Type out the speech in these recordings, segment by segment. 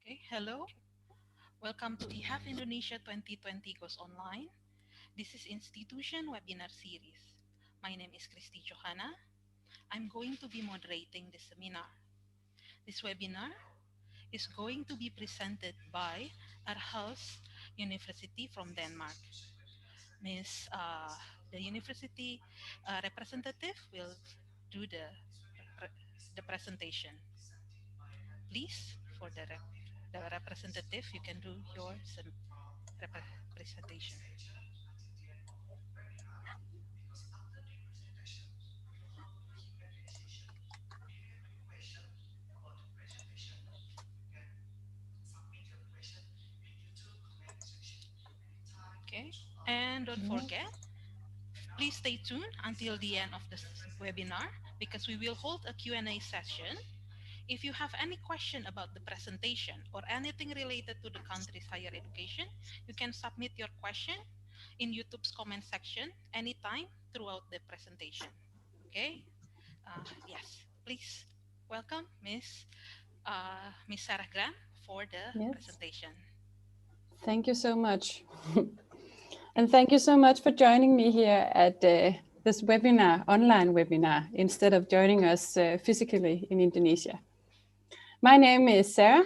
Okay, hello. Welcome to EHEF Indonesia 2020 Goes Online. This is Institution Webinar Series. My name is Christy Johanna. I'm going to be moderating this seminar. This webinar is going to be presented by Aarhus University from Denmark. Miss, the university representative will do the presentation. Please, for the representative, you can do your presentation. Okay, and don't forget, please stay tuned until the end of this webinar because we will hold a Q&A session. If you have any question about the presentation or anything related to the country's higher education, you can submit your question in YouTube's comment section anytime throughout the presentation. Okay, yes, please welcome Miss Sarah Grant for the Yes, presentation. thank you so much. And thank you so much for joining me here at this webinar, online webinar, instead of joining us physically in Indonesia. My name is Sarah,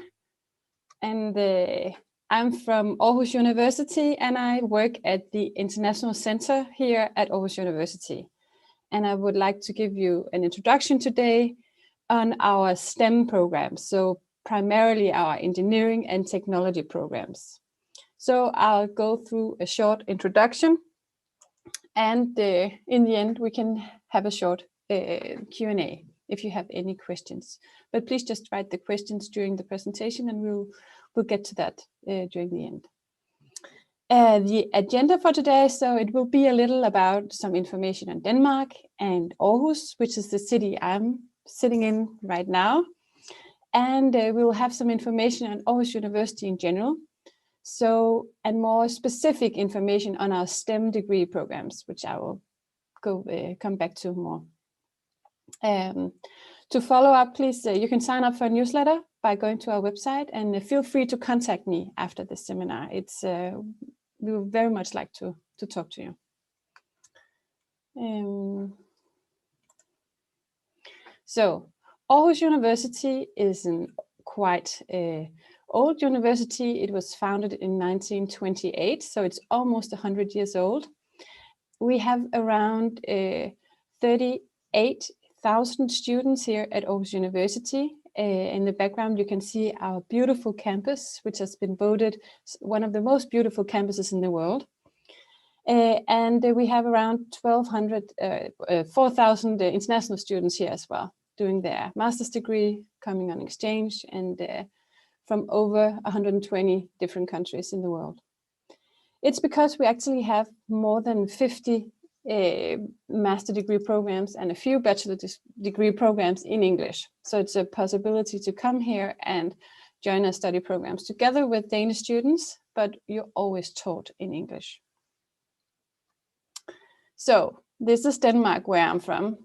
and I'm from Aarhus University, and I work at the International Center here at Aarhus University. And I would like to give you an introduction today on our STEM programs, so primarily our engineering and technology programs. So I'll go through a short introduction, and in the end we can have a short Q&A if you have any questions. But please just write the questions during the presentation, and we'll get to that during the end. The agenda for today, so it will be a little about some information on Denmark and Aarhus, which is the city I'm sitting in right now. And we will have some information on Aarhus University in general. So, and more specific information on our STEM degree programs, which I will come back to more. To follow up, please, you can sign up for a newsletter by going to our website, and feel free to contact me after this seminar. We would very much like to talk to you. So, Aarhus University is a quite old university. It was founded in 1928, so it's almost 100 years old. We have around 38,000 students here at Aarhus University. In the background, you can see our beautiful campus, which has been voted one of the most beautiful campuses in the world. And we have around 4,000 international students here as well, doing their master's degree, coming on exchange, and from over 120 different countries in the world. It's because we actually have more than 50 master degree programs and a few bachelor degree programs in English. So it's a possibility to come here and join our study programs together with Danish students, but you're always taught in English. So this is Denmark, where I'm from.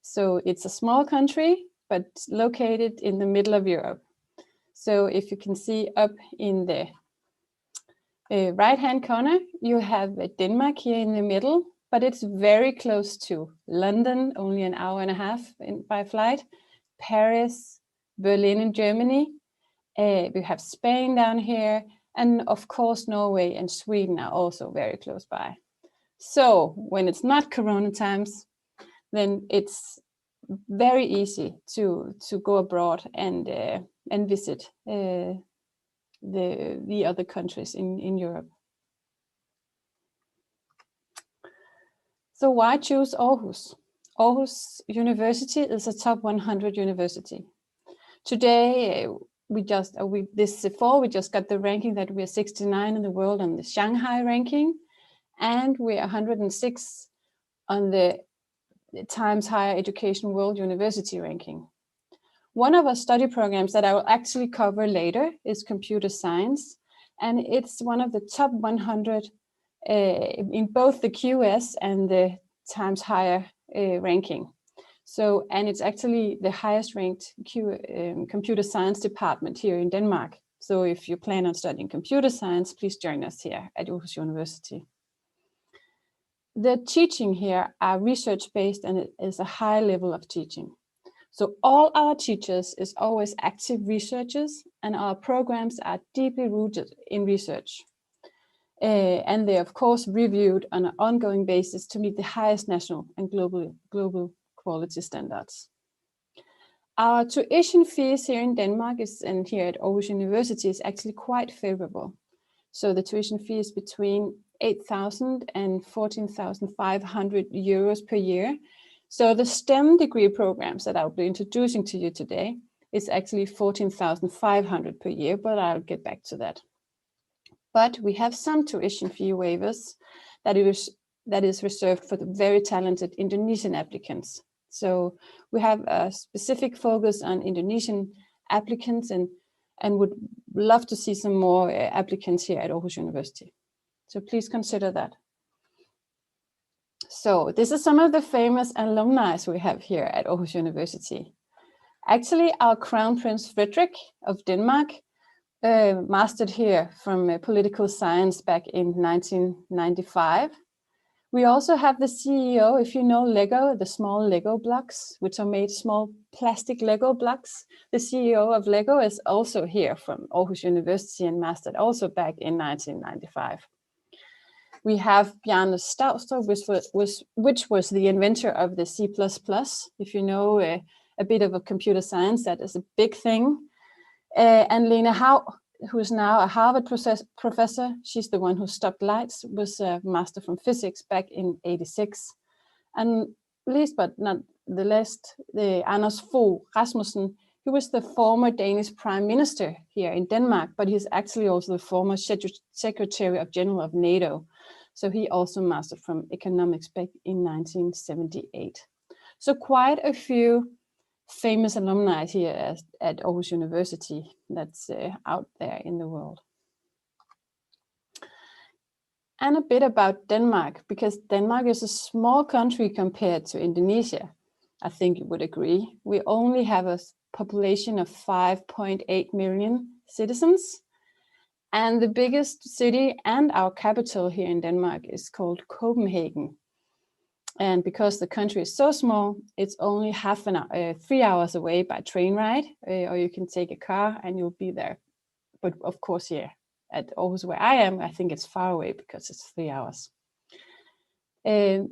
So it's a small country, but located in the middle of Europe. So if you can see up in the right-hand corner, you have Denmark here in the middle, but it's very close to London, only an hour and a half by flight, Paris, Berlin in Germany. We have Spain down here, and of course Norway and Sweden are also very close by. So when it's not Corona times, then it's very easy to go abroad and visit the other countries in Europe. So why choose Aarhus? Aarhus University is a top 100 university. Today, we just got the ranking that we are 69 in the world on the Shanghai ranking, and we are 106 on the Times Higher Education World University ranking. One of our study programs that I will actually cover later is computer science, and it's one of the top 100 in both the QS and the Times Higher ranking. And it's actually the highest ranked computer science department here in Denmark. So if you plan on studying computer science, please join us here at Aarhus University. The teaching here are research-based, and it is a high level of teaching. So all our teachers is always active researchers, and our programs are deeply rooted in research. And they're of course reviewed on an ongoing basis to meet the highest national and global quality standards. Our tuition fees here in Denmark and here at Aarhus University is actually quite favorable. So the tuition fee is between 8,000 and 14,500 euros per year. So the STEM degree programs that I'll be introducing to you today is actually 14,500 per year, but I'll get back to that. But we have some tuition fee waivers that is reserved for the very talented Indonesian applicants. So we have a specific focus on Indonesian applicants and would love to see some more applicants here at Aarhus University. So please consider that. So this is some of the famous alumni we have here at Aarhus University. Actually, our Crown Prince Frederik of Denmark mastered here from political science back in 1995. We also have the CEO, if you know Lego, the small Lego blocks, which are made small plastic Lego blocks. The CEO of Lego is also here from Aarhus University and mastered also back in 1995. We have Bjarne Stoustrup, which was the inventor of the C++. If you know a bit of a computer science, that is a big thing. And Lena Haug, who is now a Harvard professor, she's the one who stopped lights, was a master from physics back in '86. And least but not the least, Anders Fogh Rasmussen, he was the former Danish prime minister here in Denmark, but he's actually also the former secretary of general of NATO. So he also mastered from economics back in 1978. So quite a few famous alumni here at Aarhus University that's out there in the world. And a bit about Denmark, because Denmark is a small country compared to Indonesia. I think you would agree. We only have a population of 5.8 million citizens. And the biggest city and our capital here in Denmark is called Copenhagen. And because the country is so small, it's only 3 hours away by train ride, or you can take a car and you'll be there. But of course, here at Aarhus, where I am, I think it's far away because it's 3 hours. The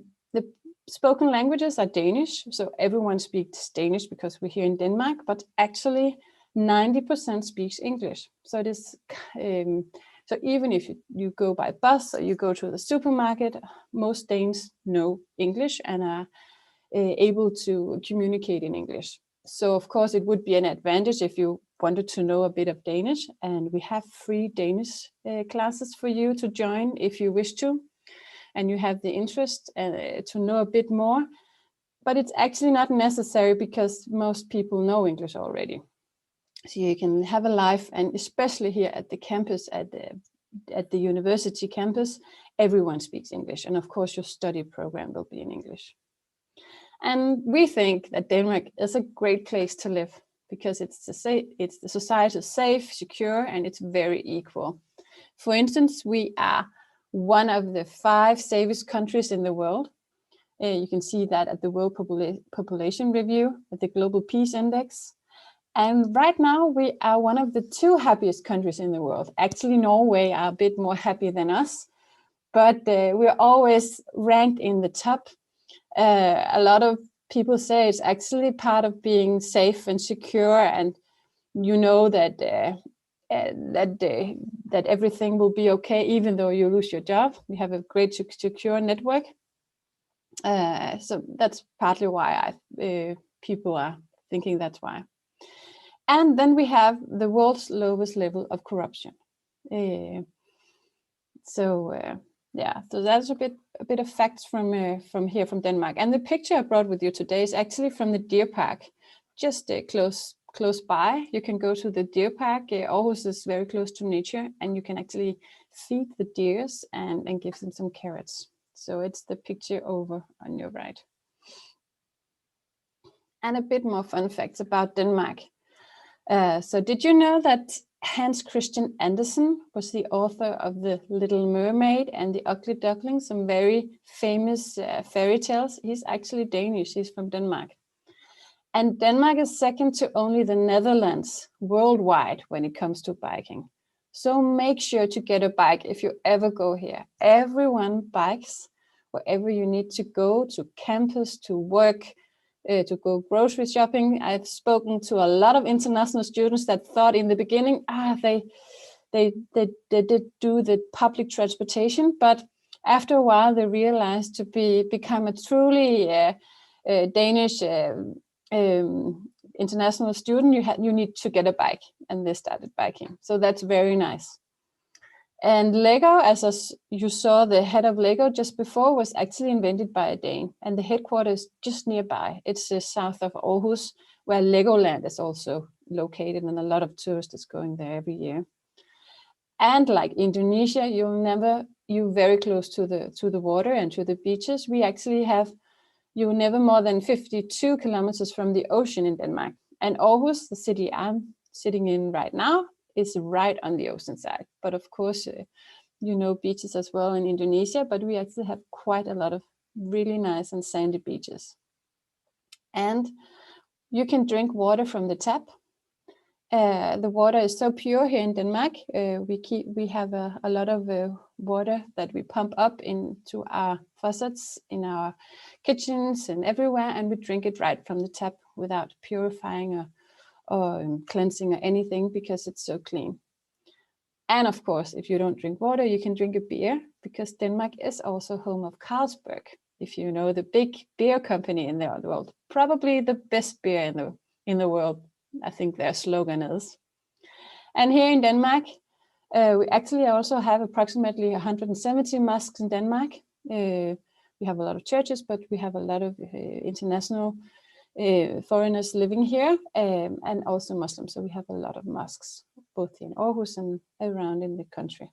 spoken languages are Danish, so everyone speaks Danish because we're here in Denmark, but actually 90% speaks English. So it is so even if you go by bus or you go to the supermarket, most Danes know English and are able to communicate in English. So of course it would be an advantage if you wanted to know a bit of Danish, and we have free Danish classes for you to join if you wish to, and you have the interest to know a bit more. But it's actually not necessary because most people know English already. So you can have a life, and especially here at the campus, at the university campus, everyone speaks English. And of course, your study program will be in English. And we think that Denmark is a great place to live because the society is safe, secure, and it's very equal. For instance, we are one of the 5 safest countries in the world. You can see that at the World Population Review, at the Global Peace Index. And right now, we are one of the 2 happiest countries in the world. Actually, Norway are a bit more happy than us, but we're always ranked in the top. A lot of people say it's actually part of being safe and secure, and you know that that everything will be okay, even though you lose your job. We have a great secure network. So that's partly why people are thinking that's why. And then we have the world's lowest level of corruption. So that's a bit of facts from here from Denmark. And the picture I brought with you today is actually from the deer park, just close by. You can go to the deer park. Aarhus is very close to nature, and you can actually feed the deers and give them some carrots. So it's the picture over on your right. And a bit more fun facts about Denmark. So did you know that Hans Christian Andersen was the author of The Little Mermaid and The Ugly Duckling, some very famous fairy tales. He's actually Danish, he's from Denmark. And Denmark is second to only the Netherlands worldwide when it comes to biking. So make sure to get a bike if you ever go here. Everyone bikes wherever you need to go, to campus, to work, to go grocery shopping. I've spoken to a lot of international students that thought in the beginning, they did do the public transportation, but after a while they realized to become a truly Danish international student, you need to get a bike, and they started biking. So that's very nice. And Lego, as you saw, the head of Lego just before was actually invented by a Dane, and the headquarters is just nearby. It's south of Aarhus, where Legoland is also located, and a lot of tourists going there every year. And like Indonesia, you're very close to the water and to the beaches. We actually have you're never more than 52 kilometers from the ocean in Denmark. And Aarhus, the city I'm sitting in right now, is right on the ocean side. But of course, beaches as well in Indonesia, but we actually have quite a lot of really nice and sandy beaches. And you can drink water from the tap. The water is so pure here in Denmark. We have a lot of water that we pump up into our faucets in our kitchens and everywhere, and we drink it right from the tap without purifying or cleansing or anything, because it's so clean. And of course, if you don't drink water, you can drink a beer, because Denmark is also home of Carlsberg. If you know, the big beer company in the world, probably the best beer in the world, I think their slogan is. And here in Denmark, we actually also have approximately 170 mosques in Denmark. We have a lot of churches, but we have a lot of international foreigners living here, and also Muslims. So we have a lot of mosques, both in Aarhus and around in the country.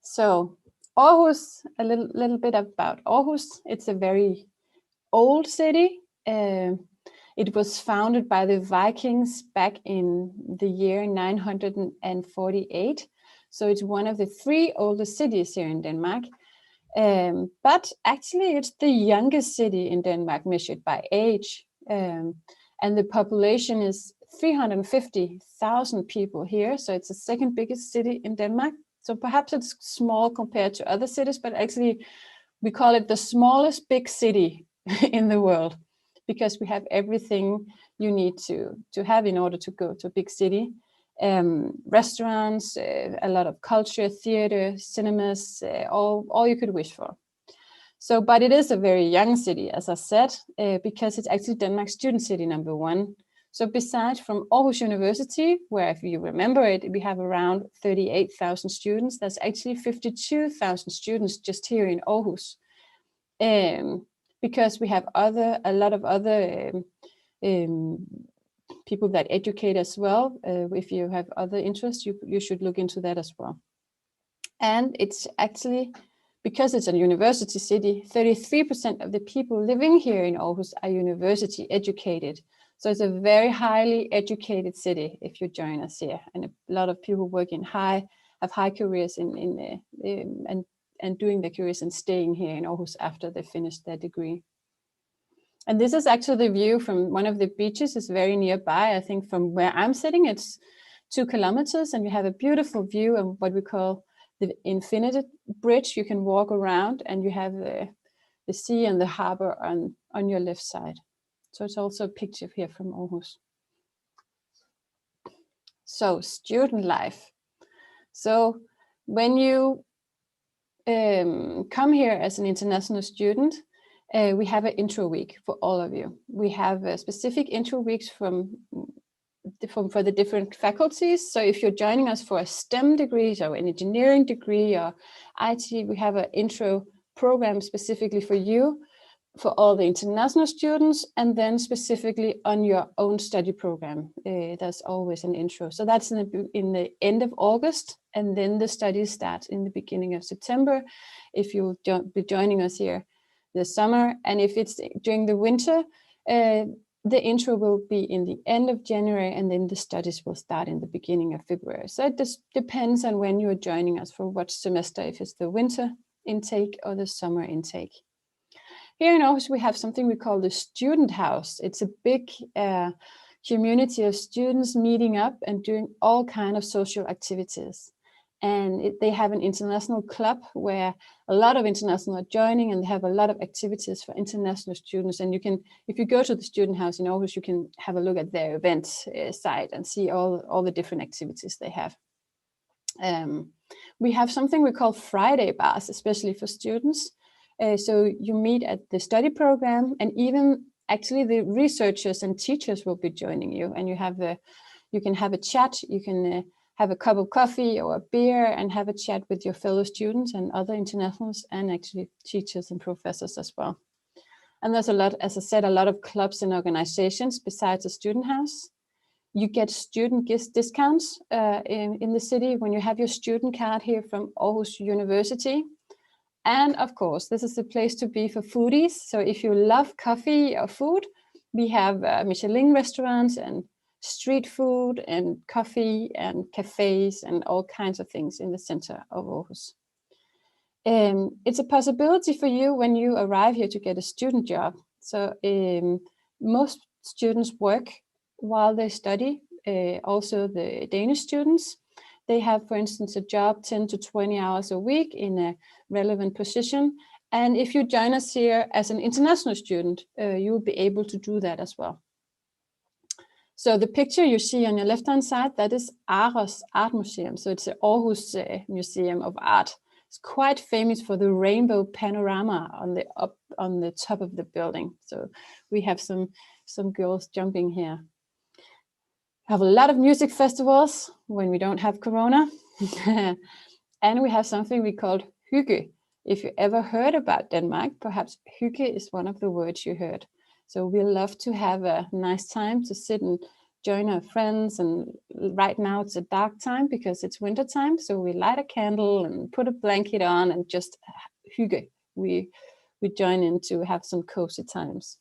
So Aarhus, a little bit about Aarhus. It's a very old city. It was founded by the Vikings back in the year 948. So it's one of the 3 oldest cities here in Denmark. But actually it's the youngest city in Denmark measured by age. And the population is 350,000 people here. So it's the second biggest city in Denmark. So perhaps it's small compared to other cities, but actually we call it the smallest big city in the world, because we have everything you need to have in order to go to a big city. Restaurants, a lot of culture, theater, cinemas, all you could wish for. So, but it is a very young city, as I said, because it's actually Denmark's student city #1. So besides from Aarhus University, where if you remember it, we have around 38,000 students, there's actually 52,000 students just here in Aarhus. Because we have a lot of other people that educate as well. If you have other interests, you should look into that as well. And it's actually, because it's a university city, 33% of the people living here in Aarhus are university educated. So it's a very highly educated city if you join us here. And a lot of people work have high careers and doing their careers and staying here in Aarhus after they finish their degree. And this is actually the view from one of the beaches. It's very nearby. I think from where I'm sitting, it's 2 kilometers, and you have a beautiful view of what we call the Infinity Bridge. You can walk around and you have the sea and the harbor on your left side. So it's also a picture here from Aarhus. So student life. So when you come here as an international student, we have an intro week for all of you. We have specific intro weeks for the different faculties. So if you're joining us for a STEM degree, so an engineering degree or IT, we have an intro program specifically for you, for all the international students, and then specifically on your own study program. There's always an intro. So that's in the end of August, and then the studies start in the beginning of September, if you'll be joining us here this summer. And if it's during the winter, the intro will be in the end of January, and then the studies will start in the beginning of February. So it just depends on when you are joining us for what semester, if it's the winter intake or the summer intake. Here in Aarhus, we have something we call the Student House. It's a big community of students meeting up and doing all kinds of social activities. And they have an international club where a lot of international are joining, and they have a lot of activities for international students. And you can, if you go to the Student House in Aarhus, you can have a look at their event site and see all the different activities they have. We have something we call Friday bars, especially for students. So you meet at the study program, and even actually the researchers and teachers will be joining you, and you can have a chat, you can have a cup of coffee or a beer and have a chat with your fellow students and other internationals, and actually teachers and professors as well. And there's a lot, as I said, a lot of clubs and organizations besides the Student House. You get student discounts in the city when you have your student card here from Aarhus University. And of course, this is the place to be for foodies. So if you love coffee or food, we have Michelin restaurants and street food and coffee and cafes and all kinds of things in the center of Aarhus. It's a possibility for you when you arrive here to get a student job. So most students work while they study, also the Danish students. They have, for instance, a job 10 to 20 hours a week in a relevant position. And if you join us here as an international student, you will be able to do that as well. So the picture you see on your left-hand side, that is Aros Art Museum. So it's the Aarhus Museum of Art. It's quite famous for the rainbow panorama on the top of the building. So we have some girls jumping here. Have a lot of music festivals when we don't have Corona. And we have something we call hygge. If you ever heard about Denmark, perhaps hygge is one of the words you heard. So we love to have a nice time to sit and join our friends. And right now it's a dark time because it's winter time. So we light a candle and put a blanket on and just hygge. We join in to have some cozy times.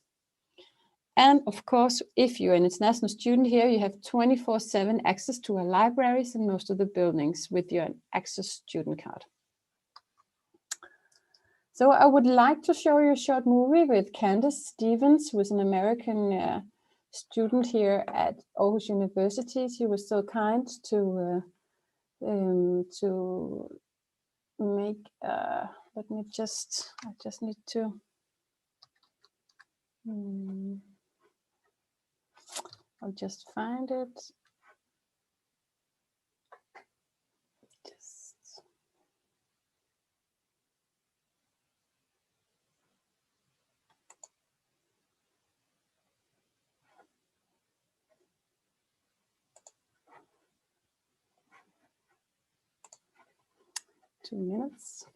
And of course, if you're an international student here, you have 24/7 access to our libraries and most of the buildings with your access student card. So I would like to show you a short movie with Candace Stevens, who is an American student here at Aarhus University. She was so kind to make, let me just, I just need to, I'll just find it. Just 2 minutes.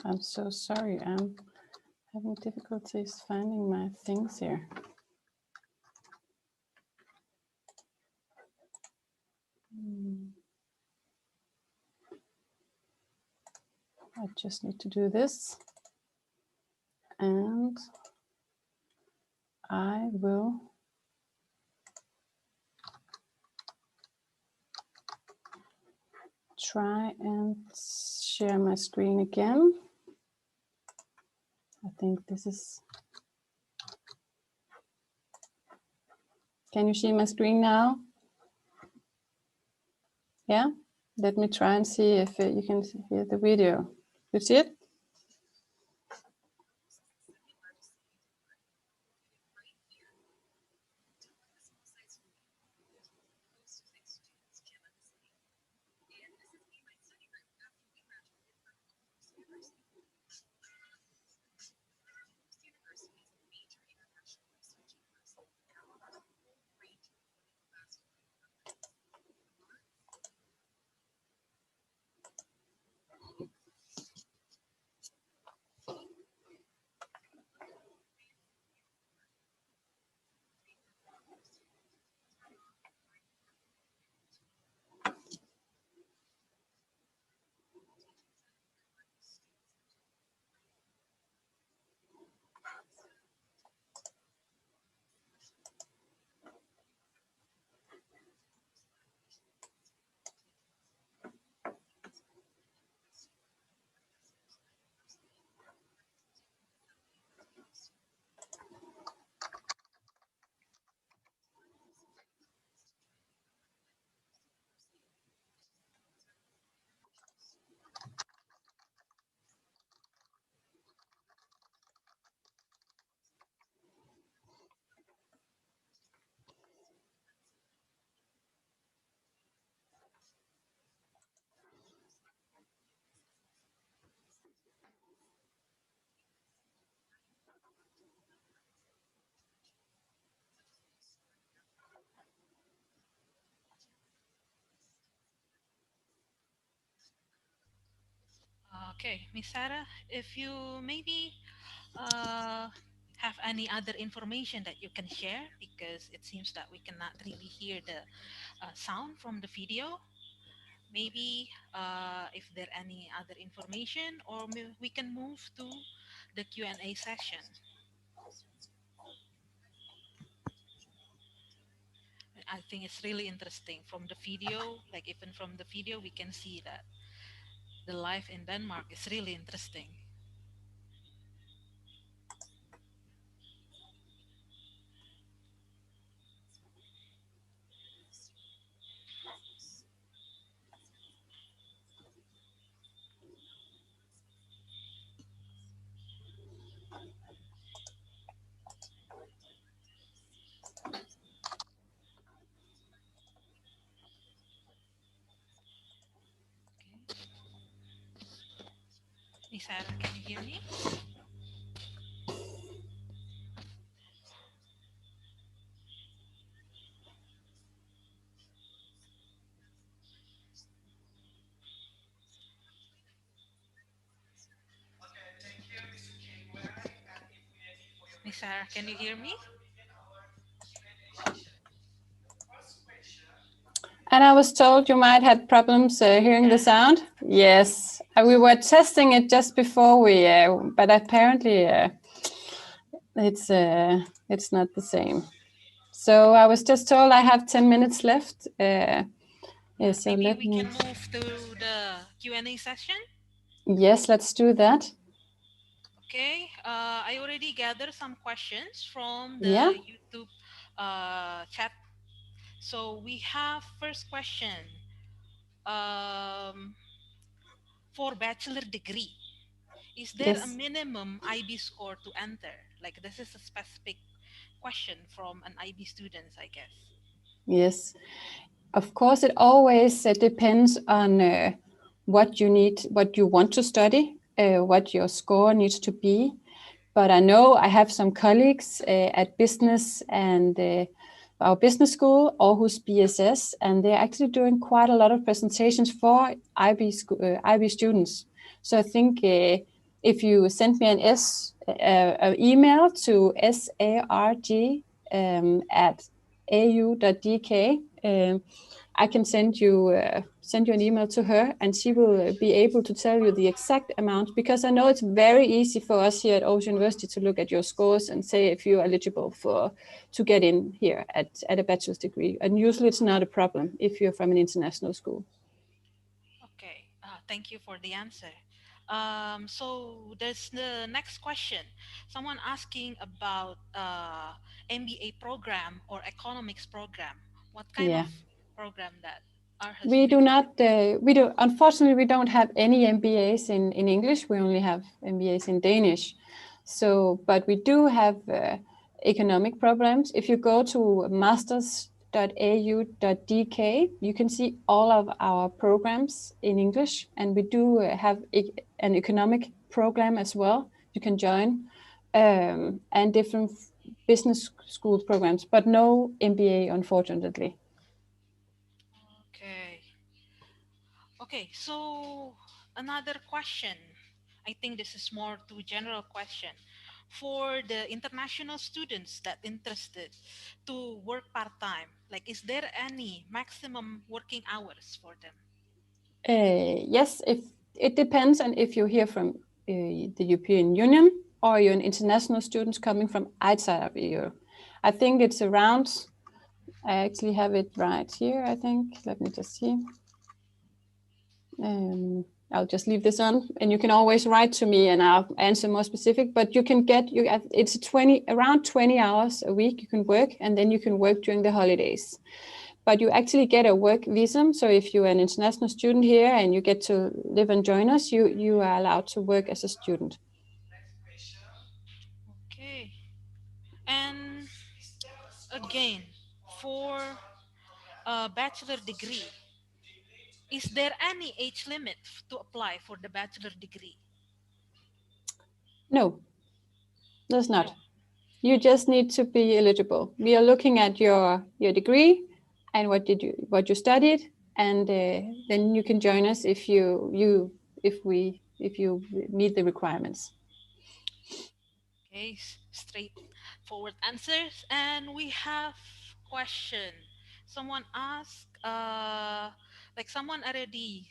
I'm so sorry, I'm having difficulties finding my things here. I just need to do this, and I will try and share my screen again. I think this is, can you see my screen now? Yeah, let me try and see if you can hear the video. You see it? Okay, Miss Sarah, if you maybe uh, have any other information that you can share, because it seems that we cannot really hear the sound from the video. Maybe if there any other information, or we can move to the Q&A section. I think it's really interesting from the video. Like even from the video, we can see that the life in Denmark is really interesting. Okay. Miss Sarah, can you hear me? Miss Sarah, can you hear me? And I was told you might have problems hearing the Yeah. sound. Yes, we were testing it just before but apparently it's not the same. So I was just told I have 10 minutes left. Yeah, So maybe let we can me. move to the Q&A section. Yes, let's do that. Okay, I already gathered some questions from Yeah. the YouTube chat. So we have first question. Um, for bachelor degree, is there a Yes. minimum IB score to enter? Like this is a specific question from an IB student, I guess. Yes. Of course, it always depends on what you need, what you want to study, what your score needs to be. But I know I have some colleagues at business and our business school, Aarhus BSS, and they're actually doing quite a lot of presentations for IB students. So I think if you send me an email to sarg at au.dk, I can send you an email to her, and she will be able to tell you the exact amount, because I know it's very easy for us here at Aarhus University to look at your scores and say if you're eligible to get in here at a bachelor's degree. And usually it's not a problem if you're from an international school. Okay, thank you for the answer. So there's the next question. Someone asking about MBA program or economics program. What kind of Yeah. program that Aarhus We do not, University? unfortunately, we don't have any MBAs in English. We only have MBAs in Danish. So, but we do have economic programs. If you go to masters.au.dk, you can see all of our programs in English. And we do have an economic program as well. You can join and different business school programs, but no MBA, unfortunately. Okay. Okay, so another question. I think this is more to general question. For the international students that interested to work part-time, like is there any maximum working hours for them? Yes, if it depends on if you're here from the European Union or you're an international student coming from outside of Europe. I think it's around, I actually have it right here, I think. Let me just see. I'll just leave this on, and you can always write to me and I'll answer more specific, but you can get, it's around 20 hours a week you can work, and then you can work during the holidays. But you actually get a work visa. So if you're an international student here and you get to live and join us, you are allowed to work as a student. Okay. And again, for a bachelor degree, is there any age limit to apply for the bachelor degree? No, there's not. No. You just need to be eligible. We are looking at your degree and what you studied, and then you can join us if meet the requirements. Okay, straightforward answers. And we have question. Someone asked, like someone already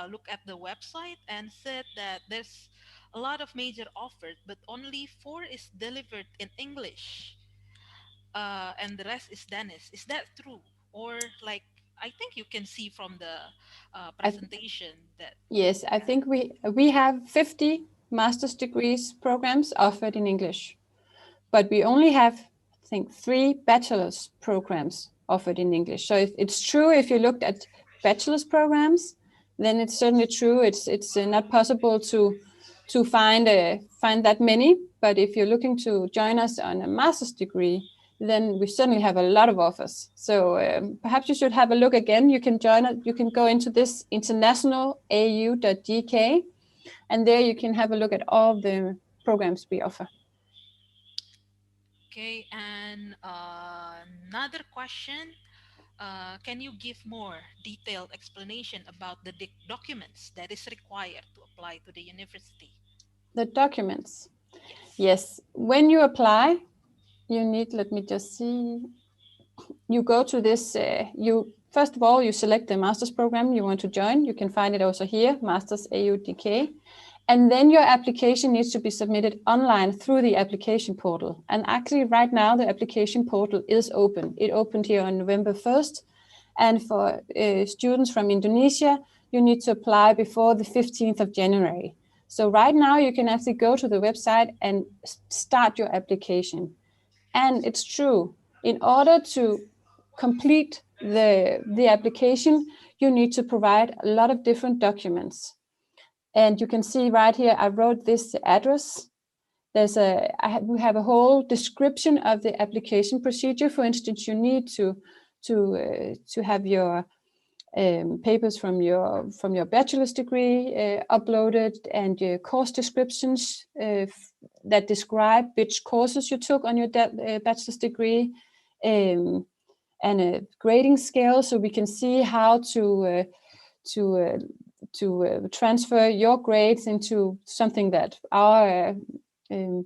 looked at the website and said that there's a lot of major offers, but only four is delivered in English, and the rest is Danish. Is that true? Or like, I think you can see from the I, presentation that, yes, I yeah. think we have 50 master's degrees programs offered in English, but we only have, I think, 3 bachelor's programs offered in English. So if it's true, if you looked at bachelor's programs, then it's certainly true. It's not possible to find that many. But if you're looking to join us on a master's degree, then we certainly have a lot of offers. So perhaps you should have a look again. You can join it. You can go into this internationalau.dk, and there you can have a look at all the programs we offer. Okay, and another question. Can you give more detailed explanation about the documents that is required to apply to the university? The documents. Yes. Yes, when you apply, you need, let me just see, you go to this, you first of all, you select the master's program you want to join. You can find it also here, Masters AUDK. And then your application needs to be submitted online through the application portal. And actually right now, the application portal is open. It opened here on November 1st. And for students from Indonesia, you need to apply before the 15th of January. So right now you can actually go to the website and start your application. And it's true, in order to complete the application, you need to provide a lot of different documents. And you can see right here, I wrote this address. We have a whole description of the application procedure. For instance, you need to have your papers from your bachelor's degree uploaded, and your course descriptions that describe which courses you took on your bachelor's degree, and a grading scale, so we can see how to transfer your grades into something that our um,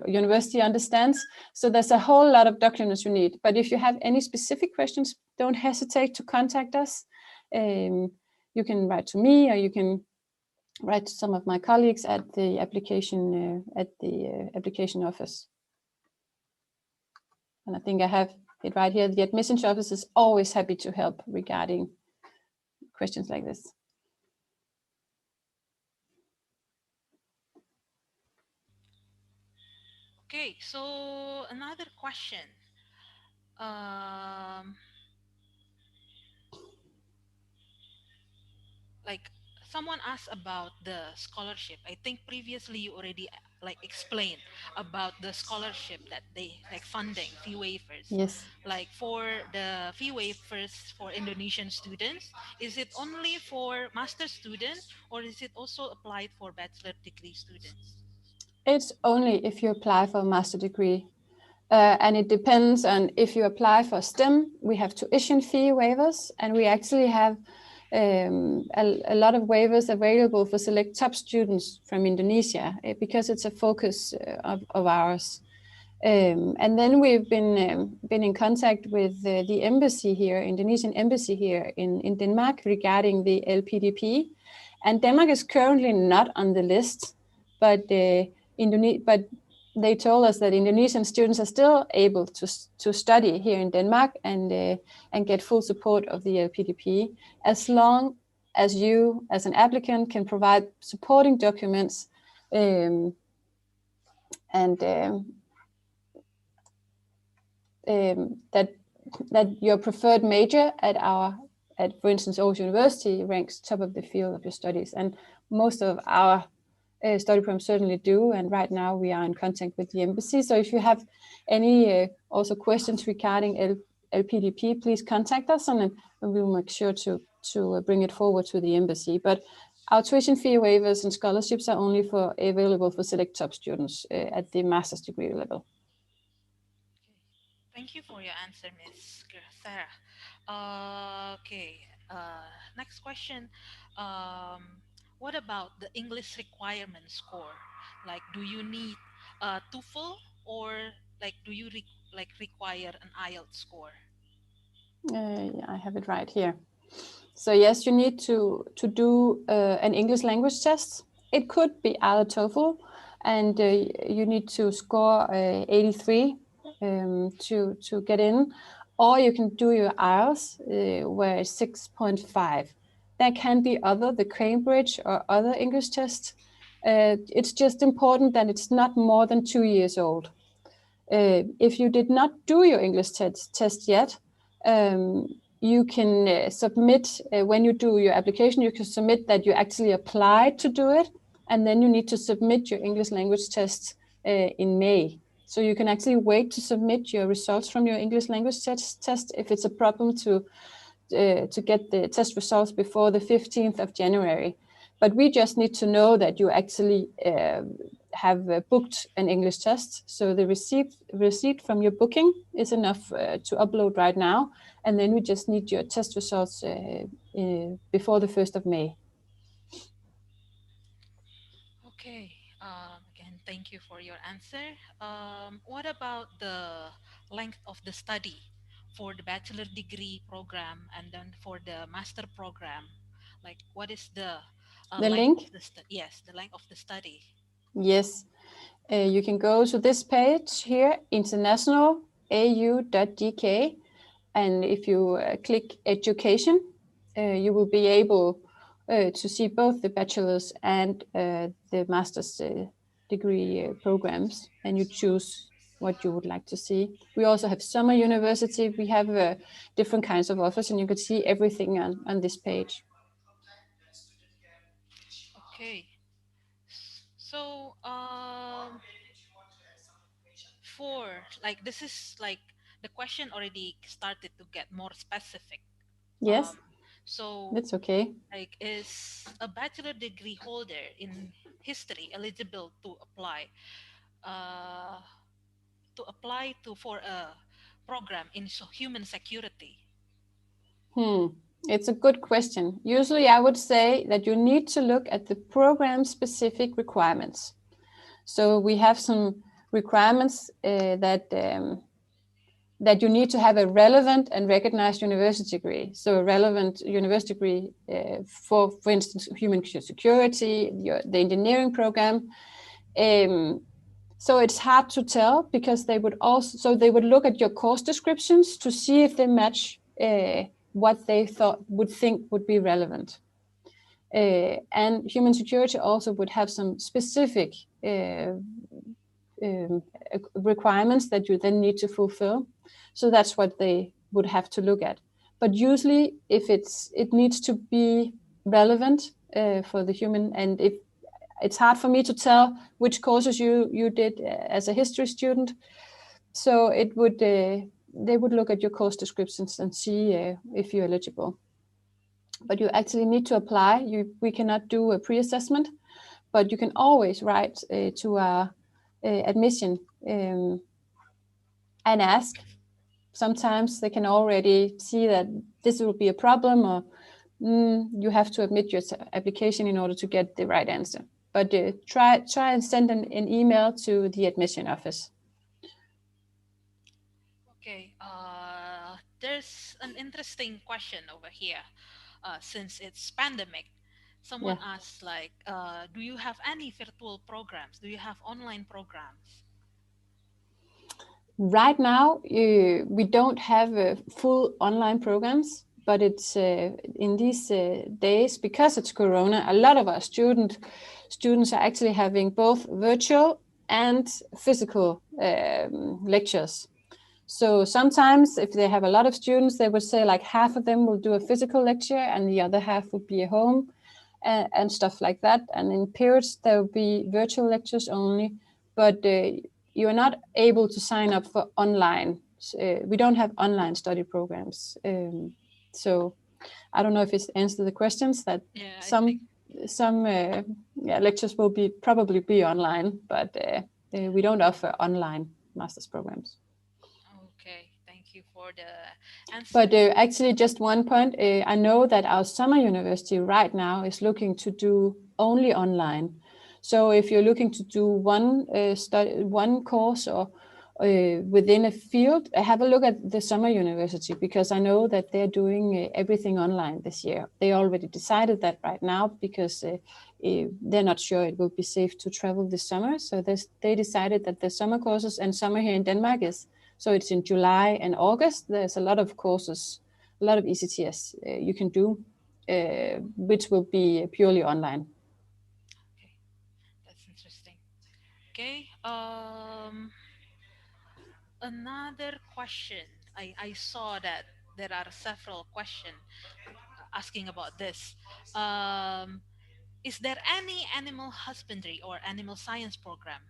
university understands. So there's a whole lot of documents you need. But if you have any specific questions, don't hesitate to contact us. You can write to me, or you can write to some of my colleagues at the application office. And I think I have it right here. The admissions office is always happy to help regarding questions like this. Okay, so another question. Um, like someone asked about the scholarship. I think previously you already like explained about the scholarship that they like funding fee waivers. Yes. Like for the fee waivers for Indonesian students, is it only for master students or is it also applied for bachelor degree students? It's only if you apply for a master degree. And it depends on if you apply for STEM, we have tuition fee waivers, and we actually have a lot of waivers available for select top students from Indonesia, because it's a focus of ours. And then we've been in contact with the embassy here, Indonesian embassy here in Denmark, regarding the LPDP. And Denmark is currently not on the list, but but they told us that Indonesian students are still able to study here in Denmark and get full support of the LPDP, as long as you, as an applicant, can provide supporting documents and that your preferred major at, for instance, Aarhus University ranks top of the field of your studies. And most of our study programs certainly do. And right now we are in contact with the embassy. So if you have any also questions regarding LPDP, please contact us, and we will make sure to bring it forward to the embassy. But our tuition fee waivers and scholarships are only available for select top students at the master's degree level. Thank you for your answer, Miss Sarah. Okay, next question. Um, what about the English requirement score? Like, do you need a TOEFL, or like do you require an IELTS score? Yeah, I have it right here. So yes, you need to do an English language test. It could be either TOEFL, and you need to score 83 to get in, or you can do your IELTS, where it's 6.5. There can be the Cambridge or other English tests. It's just important that it's not more than 2 years old. If you did not do your English test yet, you can submit, when you do your application, you can submit that you actually applied to do it, and then you need to submit your English language test in May. So you can actually wait to submit your results from your English language test if it's a problem to get the test results before the 15th of January. But we just need to know that you actually have booked an English test. So the receipt from your booking is enough to upload right now. And then we just need your test results before the 1st of May. Okay. Again, thank you for your answer. What about the length of the study for the bachelor degree program and then for the master program? Like, what is the The length link? of the yes, the length of the study? Yes. You can go to this page here, internationalau.dk. And if you click education, you will be able to see both the bachelor's and the master's degree programs, and you choose what you would like to see. We also have summer university. We have different kinds of offers, and you can see everything on this page. Okay. So, for like this is like the question already started to get more specific. Yes, Um, so that's okay. like, is a bachelor degree holder in history eligible uh, to apply to for a program in human security? It's a good question. Usually, I would say that you need to look at the program-specific requirements. So we have some requirements that you need to have a relevant and recognized university degree. So a relevant university degree for instance, human security, the engineering program. So it's hard to tell because they would look at your course descriptions to see if they match what they would think would be relevant. And human security also would have some specific requirements that you then need to fulfill. So that's what they would have to look at. But usually, if it needs to be relevant for the human, and if it's hard for me to tell which courses you did as a history student, so it would they would look at your course descriptions and see if you're eligible. But you actually need to apply. We cannot do a pre-assessment, but you can always write to our admission and ask. Sometimes they can already see that this will be a problem, or you have to admit your application in order to get the right answer. But try and send an email to the admission office. Okay. There's an interesting question over here. Since it's pandemic, someone Yeah. asked like, do you have any virtual programs? Do you have online programs? Right now, we don't have full online programs, but it's in these days, because it's Corona, a lot of our students are actually having both virtual and physical lectures. So sometimes if they have a lot of students, they would say like half of them will do a physical lecture and the other half will be at home and stuff like that. And in periods, there will be virtual lectures only, but you are not able to sign up for online. We don't have online study programs. So I don't know if it's answered the questions that Yeah, I think. some lectures will probably be online, but we don't offer online master's programs. Okay, thank you for the answer. But actually, just one point, I know that our summer university right now is looking to do only online. So if you're looking to do one course or within a field, have a look at the summer university, because I know that they're doing everything online this year. They already decided that right now, because they're not sure it will be safe to travel this summer. So they decided that the summer courses, and summer here in Denmark so it's in July and August. There's a lot of courses, a lot of ECTS you can do, which will be purely online. Okay, that's interesting. Okay. Another question. I saw that there are several questions asking about this. Um, is there any animal husbandry or animal science program?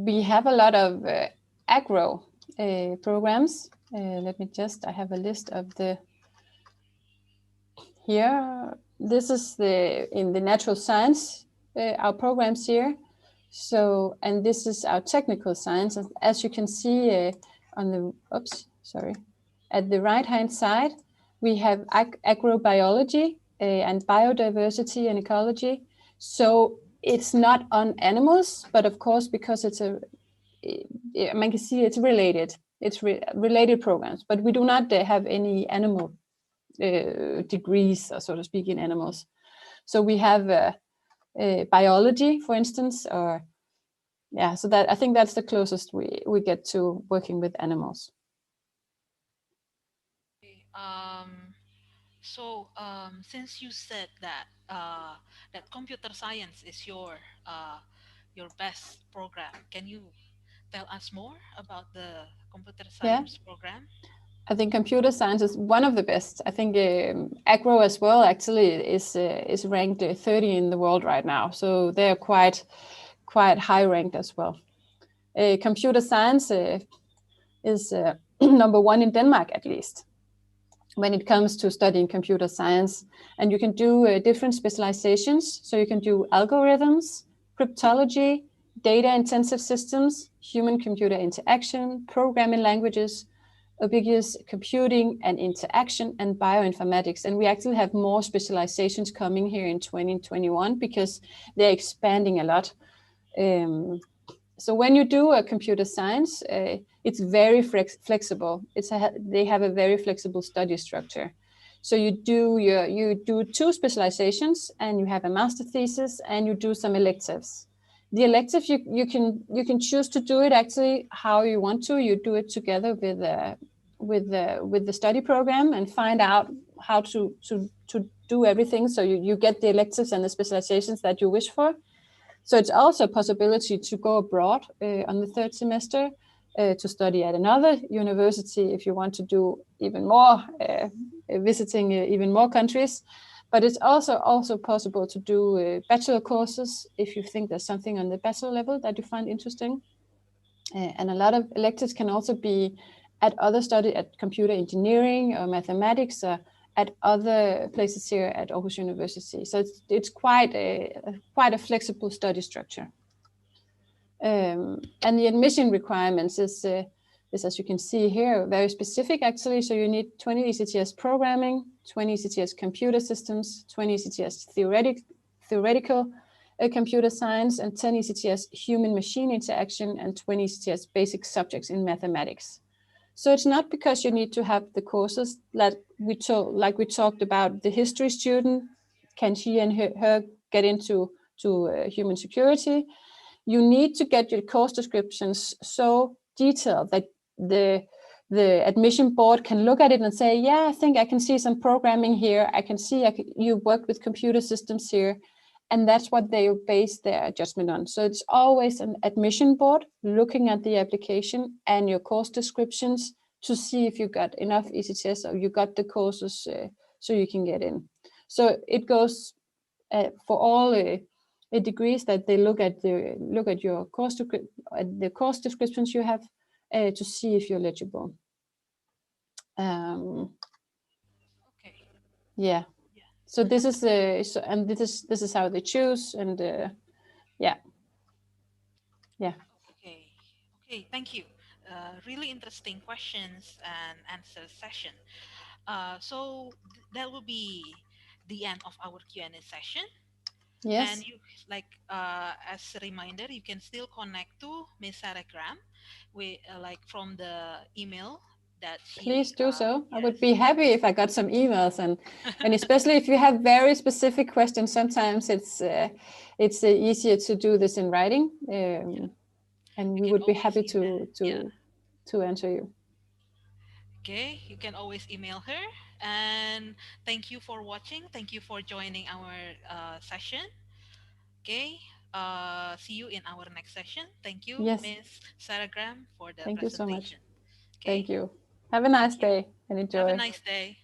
We have a lot of agro programs. I have a list of the here. This is in the natural science, our programs here. So, and this is our technical science. As you can see on the, at the right-hand side, we have agrobiology and biodiversity and ecology. So it's not on animals, but of course, because man can see it's related. It's related programs, but we do not have any animal degrees, so to speak, in animals. So we have biology, for instance, or yeah. So that I think that's the closest we get to working with animals. Okay, since you said that that computer science is your best program, can you tell us more about the computer Yeah, science program? I think computer science is one of the best. I think agro as well actually is ranked 30 in the world right now. So they're quite high ranked as well. Computer science is number one in Denmark, at least, when it comes to studying computer science. And you can do different specializations. So you can do algorithms, cryptology, data intensive systems, human computer interaction, programming languages, ubiquitous computing and interaction, and bioinformatics. And we actually have more specializations coming here in 2021 because they're expanding a lot. So when you do a computer science, it's very flexible. They have a very flexible study structure. So you do two specializations, and you have a master thesis, and you do some electives. The electives you can choose to do it actually how you want to. You do it together with the study program and find out how to do everything. So you get the electives and the specializations that you wish for. So it's also a possibility to go abroad on the third semester to study at another university if you want to do even more, visiting even more countries. But it's also possible to do bachelor courses if you think there's something on the bachelor level that you find interesting. And a lot of electives can also be at other study at computer engineering or mathematics at other places here at Aarhus University. So it's quite a flexible study structure. And the admission requirements is, as you can see here, very specific actually. So you need 20 ECTS programming, 20 ECTS computer systems, 20 ECTS theoretical computer science, and 10 ECTS human-machine interaction, and 20 ECTS basic subjects in mathematics. So it's not because you need to have the courses that we talked about. The history student, can she and her get into human security? You need to get your course descriptions so detailed that the admission board can look at it and say, yeah, I think I can see some programming here. I can see you worked with computer systems here. And that's what they base their judgment on. So it's always an admission board looking at the application and your course descriptions to see if you got enough ECTS or you got the courses so you can get in. So it goes for all degrees that they look at your the course descriptions you have to see if you're eligible. Okay. Yeah. Yeah. So this is and this is how they choose, and yeah. Okay. Okay. Thank you. Really interesting questions and answer session. So that will be the end of our Q&A session. And Yes, you like as a reminder, you can still connect to Miss Sarah Graham with like from the email that please she do so. I yes. would be happy if I got some emails, and especially if you have very specific questions. Sometimes it's easier to do this in writing, Yeah, and you we can would be always happy email. Yeah, to answer you. okay, you can always email her. And thank you for watching, thank you for joining our session. Okay, see you in our next session. Thank you, Yes, Miss Sarah Graham, for the thank you so much. presentation. Okay, Thank you. Have a nice thank you. day and Have a enjoy. nice day.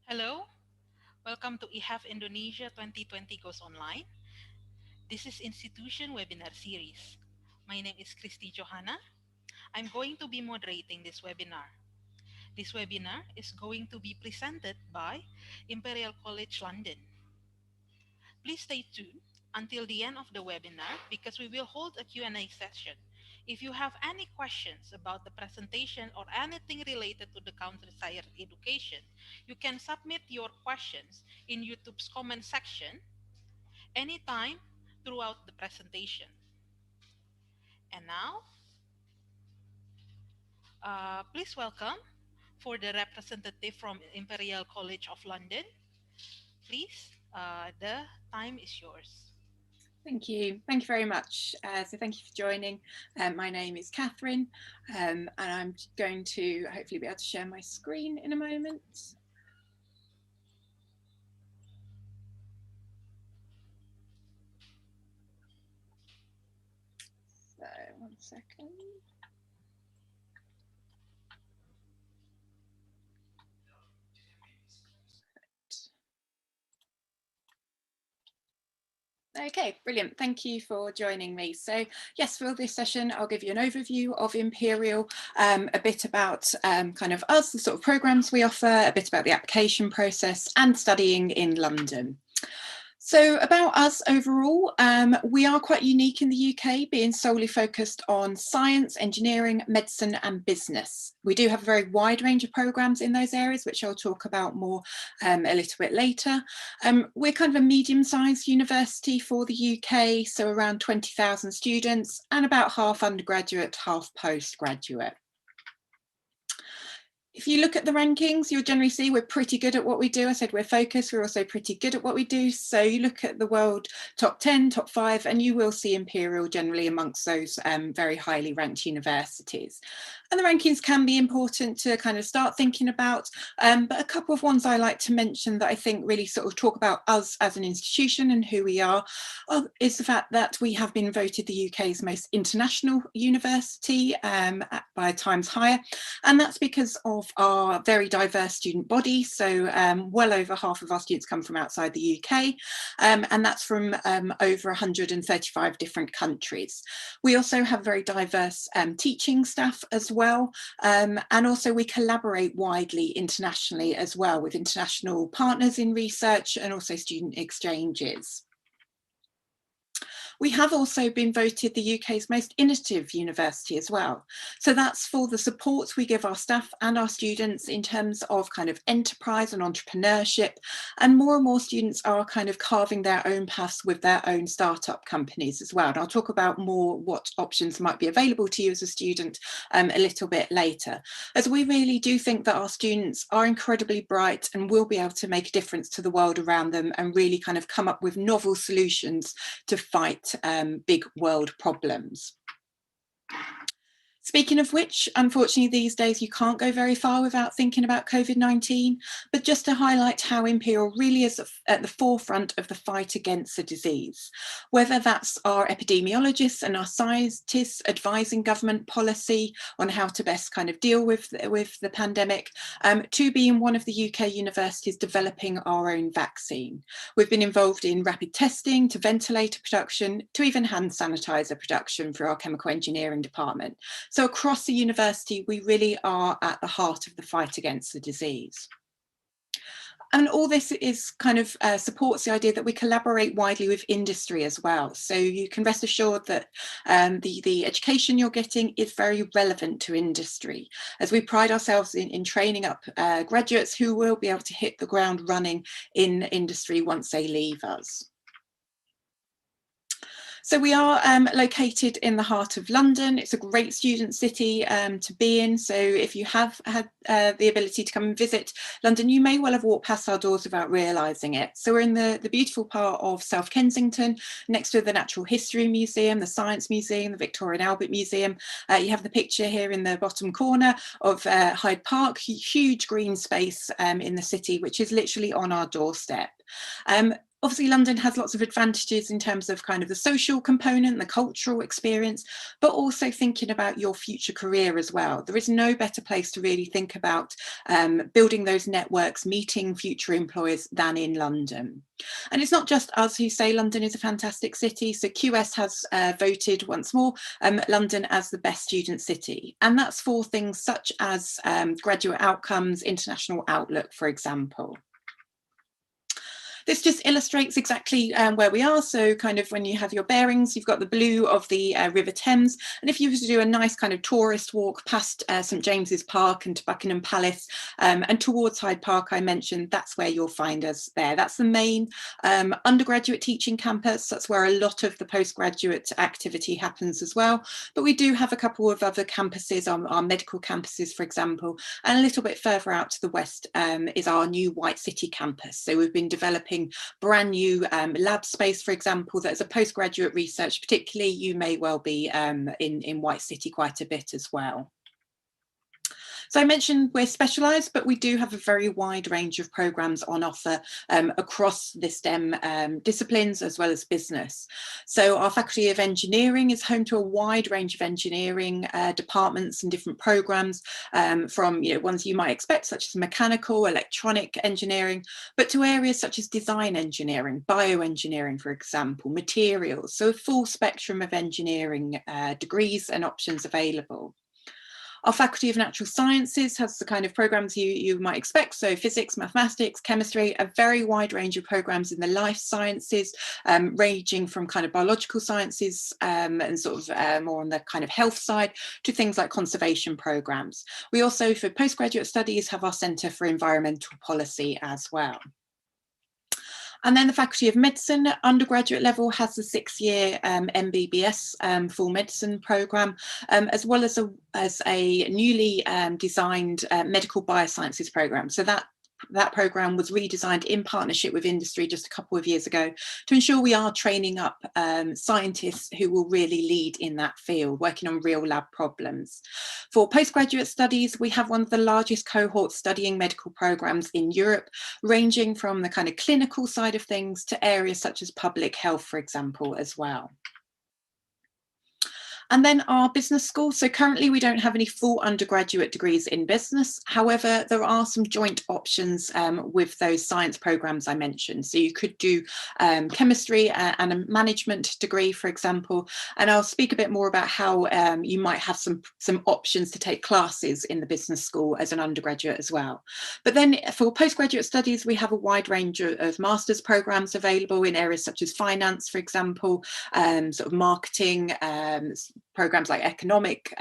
Hello, welcome to EHEF Indonesia 2020 Goes Online. This is Institution Webinar Series. My name is Christy Johanna. I'm going to be moderating this webinar. This webinar is going to be presented by Imperial College London. Please stay tuned until the end of the webinar because we will hold a Q&A session. If you have any questions about the presentation or anything related to the countryside education, you can submit your questions in YouTube's comment section anytime throughout the presentation. And now, please welcome for the representative from Imperial College of London. Please, the time is yours. Thank you. Thank you very much. So thank you for joining. My name is Catherine, and I'm going to hopefully be able to share my screen in a moment. So 1 second. Okay, brilliant. Thank you for joining me. So yes, for this session, I'll give you an overview of Imperial, a bit about kind of us, the sort of programs we offer, a bit about the application process and studying in London. So about us overall, we are quite unique in the UK, being solely focused on science, engineering, medicine and business. We do have a very wide range of programmes in those areas, which I'll talk about more a little bit later. We're kind of a medium-sized university for the UK, so around 20,000 students and about half undergraduate, half postgraduate. If you look at the rankings, you'll generally see we're pretty good at what we do. I said we're focused, we're also pretty good at what we do. So you look at the world top 10, top 5, and you will see Imperial generally amongst those very highly ranked universities. And the rankings can be important to kind of start thinking about, but a couple of ones I like to mention that I think really sort of talk about us as an institution and who we are is the fact that we have been voted the UK's most international university by Times Higher, and that's because of our very diverse student body. So well over half of our students come from outside the UK, and that's from over 135 different countries. We also have very diverse teaching staff as well, and also we collaborate widely internationally as well with international partners in research and also student exchanges. We have also been voted the UK's most innovative university as well. So that's for the support we give our staff and our students in terms of kind of enterprise and entrepreneurship. And more students are kind of carving their own paths with their own startup companies as well. And I'll talk about more what options might be available to you as a student a little bit later, as we really do think that our students are incredibly bright and will be able to make a difference to the world around them and really kind of come up with novel solutions to fight big world problems. Speaking of which, unfortunately these days you can't go very far without thinking about COVID-19, but just to highlight how Imperial really is at the forefront of the fight against the disease, whether that's our epidemiologists and our scientists advising government policy on how to best kind of deal with the pandemic, to being one of the UK universities developing our own vaccine. We've been involved in rapid testing, to ventilator production, to even hand sanitizer production for our chemical engineering department. So across the university, we really are at the heart of the fight against the disease. And all this is kind of supports the idea that we collaborate widely with industry as well. So you can rest assured that the education you're getting is very relevant to industry, as we pride ourselves in training up graduates who will be able to hit the ground running in industry once they leave us. So we are located in the heart of London. It's a great student city to be in. So if you have had the ability to come and visit London, you may well have walked past our doors without realising it. So we're in the beautiful part of South Kensington, next to the Natural History Museum, the Science Museum, the Victoria and Albert Museum. You have the picture here in the bottom corner of Hyde Park, huge green space in the city, which is literally on our doorstep. Obviously, London has lots of advantages in terms of kind of the social component, the cultural experience, but also thinking about your future career as well. There is no better place to really think about building those networks, meeting future employers than in London. And it's not just us who say London is a fantastic city. So QS has voted once more London as the best student city. And that's for things such as graduate outcomes, international outlook, for example. This just illustrates exactly where we are. So kind of when you have your bearings, you've got the blue of the River Thames. And if you were to do a nice kind of tourist walk past St James's Park and to Buckingham Palace and towards Hyde Park, I mentioned, that's where you'll find us there. That's the main undergraduate teaching campus. That's where a lot of the postgraduate activity happens as well. But we do have a couple of other campuses, our medical campuses, for example, and a little bit further out to the west is our new White City campus. So we've been developing brand new lab space, for example, that as a postgraduate research, particularly, you may well be in White City quite a bit as well. So I mentioned we're specialised, but we do have a very wide range of programmes on offer across the STEM disciplines as well as business. So our Faculty of Engineering is home to a wide range of engineering departments and different programmes from ones you might expect, such as mechanical, electronic engineering, but to areas such as design engineering, bioengineering, for example, materials. So a full spectrum of engineering degrees and options available. Our Faculty of Natural Sciences has the kind of programmes you might expect, so physics, mathematics, chemistry, a very wide range of programmes in the life sciences, ranging from kind of biological sciences and sort of more on the kind of health side to things like conservation programmes. We also, for postgraduate studies, have our Centre for Environmental Policy as well. And then the Faculty of Medicine undergraduate level has the 6-year MBBS full medicine programme, as well as a newly designed medical biosciences programme. So that programme was redesigned in partnership with industry just a couple of years ago to ensure we are training up scientists who will really lead in that field, working on real lab problems. For postgraduate studies, we have one of the largest cohorts studying medical programmes in Europe, ranging from the kind of clinical side of things to areas such as public health, for example, as well. And then our business school. So currently we don't have any full undergraduate degrees in business. However, there are some joint options with those science programs I mentioned. So you could do chemistry and a management degree, for example. And I'll speak a bit more about how you might have some options to take classes in the business school as an undergraduate as well. But then for postgraduate studies, we have a wide range of master's programs available in areas such as finance, for example, sort of marketing, programs like economic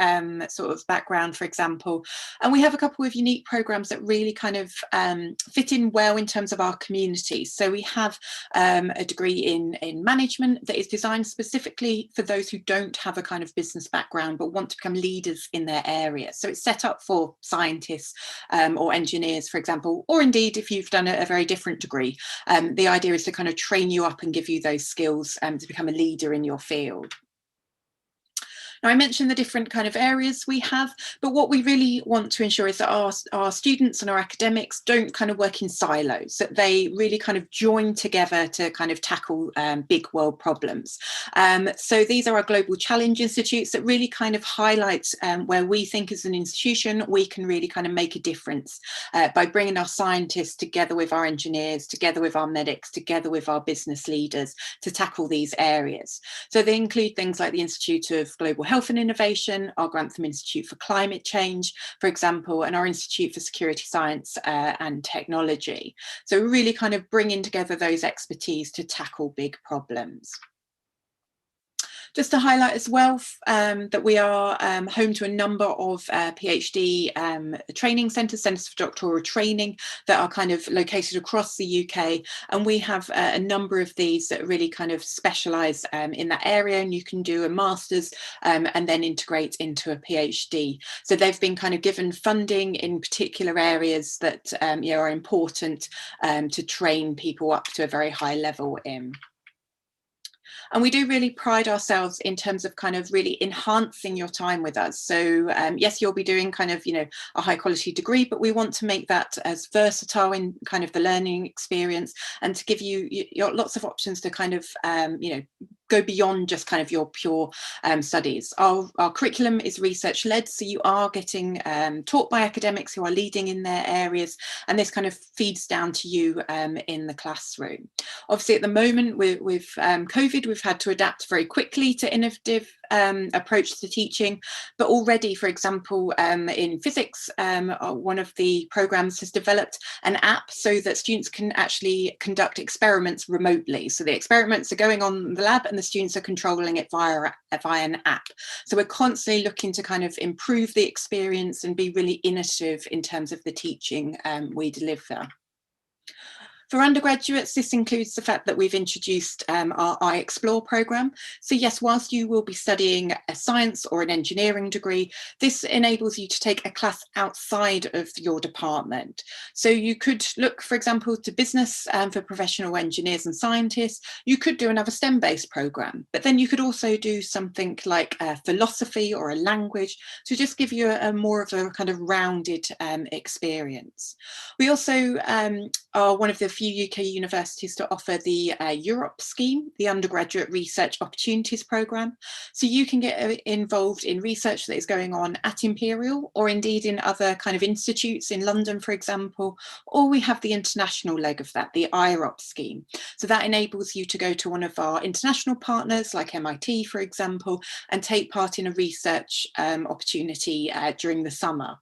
sort of background, for example. And we have a couple of unique programs that really kind of fit in well in terms of our community. So we have a degree in management that is designed specifically for those who don't have a kind of business background but want to become leaders in their area. So it's set up for scientists or engineers, for example, or indeed if you've done a very different degree. The idea is to kind of train you up and give you those skills to become a leader in your field. Now, I mentioned the different kind of areas we have, but what we really want to ensure is that our students and our academics don't kind of work in silos, that they really kind of join together to kind of tackle big world problems. So these are our Global Challenge Institutes that really kind of highlight where we think as an institution we can really kind of make a difference by bringing our scientists together with our engineers, together with our medics, together with our business leaders to tackle these areas. So they include things like the Institute of Global Health and Innovation, our Grantham Institute for Climate Change, for example, and our Institute for Security Science and Technology. So really kind of bringing together those expertise to tackle big problems. Just to highlight as well that we are home to a number of PhD training centres, centres for doctoral training that are kind of located across the UK. And we have a number of these that really kind of specialise in that area, and you can do a master's and then integrate into a PhD. So they've been kind of given funding in particular areas that are important to train people up to a very high level in. And we do really pride ourselves in terms of kind of really enhancing your time with us. So yes, you'll be doing kind of, you know, a high quality degree, but we want to make that as versatile in kind of the learning experience, and to give you lots of options to kind of, you know, go beyond just kind of your pure studies. Our curriculum is research led, so you are getting taught by academics who are leading in their areas, and this kind of feeds down to you in the classroom. Obviously at the moment with COVID, we've had to adapt very quickly to innovative approach to teaching, but already, for example, in physics, one of the programs has developed an app so that students can actually conduct experiments remotely. So the experiments are going on in the lab and the students are controlling it via an app. So we're constantly looking to kind of improve the experience and be really innovative in terms of the teaching we deliver. For undergraduates, this includes the fact that we've introduced our iExplore programme. So yes, whilst you will be studying a science or an engineering degree, this enables you to take a class outside of your department. So you could look, for example, to business for professional engineers and scientists. You could do another STEM-based programme, but then you could also do something like philosophy or a language to just give you a more of a kind of rounded experience. We also are one of the few UK universities to offer the Europe scheme, the Undergraduate Research Opportunities Programme. So you can get involved in research that is going on at Imperial, or indeed in other kind of institutes in London, for example, or we have the international leg of that, the IROP scheme. So that enables you to go to one of our international partners like MIT, for example, and take part in a research opportunity during the summer.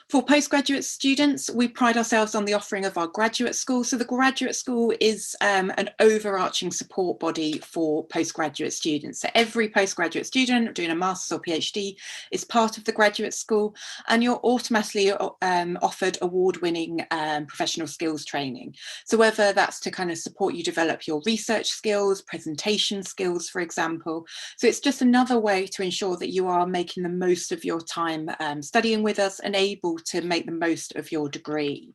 For postgraduate students, we pride ourselves on the offering of our graduate school. So the graduate school is an overarching support body for postgraduate students. So every postgraduate student doing a master's or PhD is part of the graduate school, and you're automatically offered award-winning professional skills training. So whether that's to kind of support you develop your research skills, presentation skills, for example. So it's just another way to ensure that you are making the most of your time studying with us and able to make the most of your degree.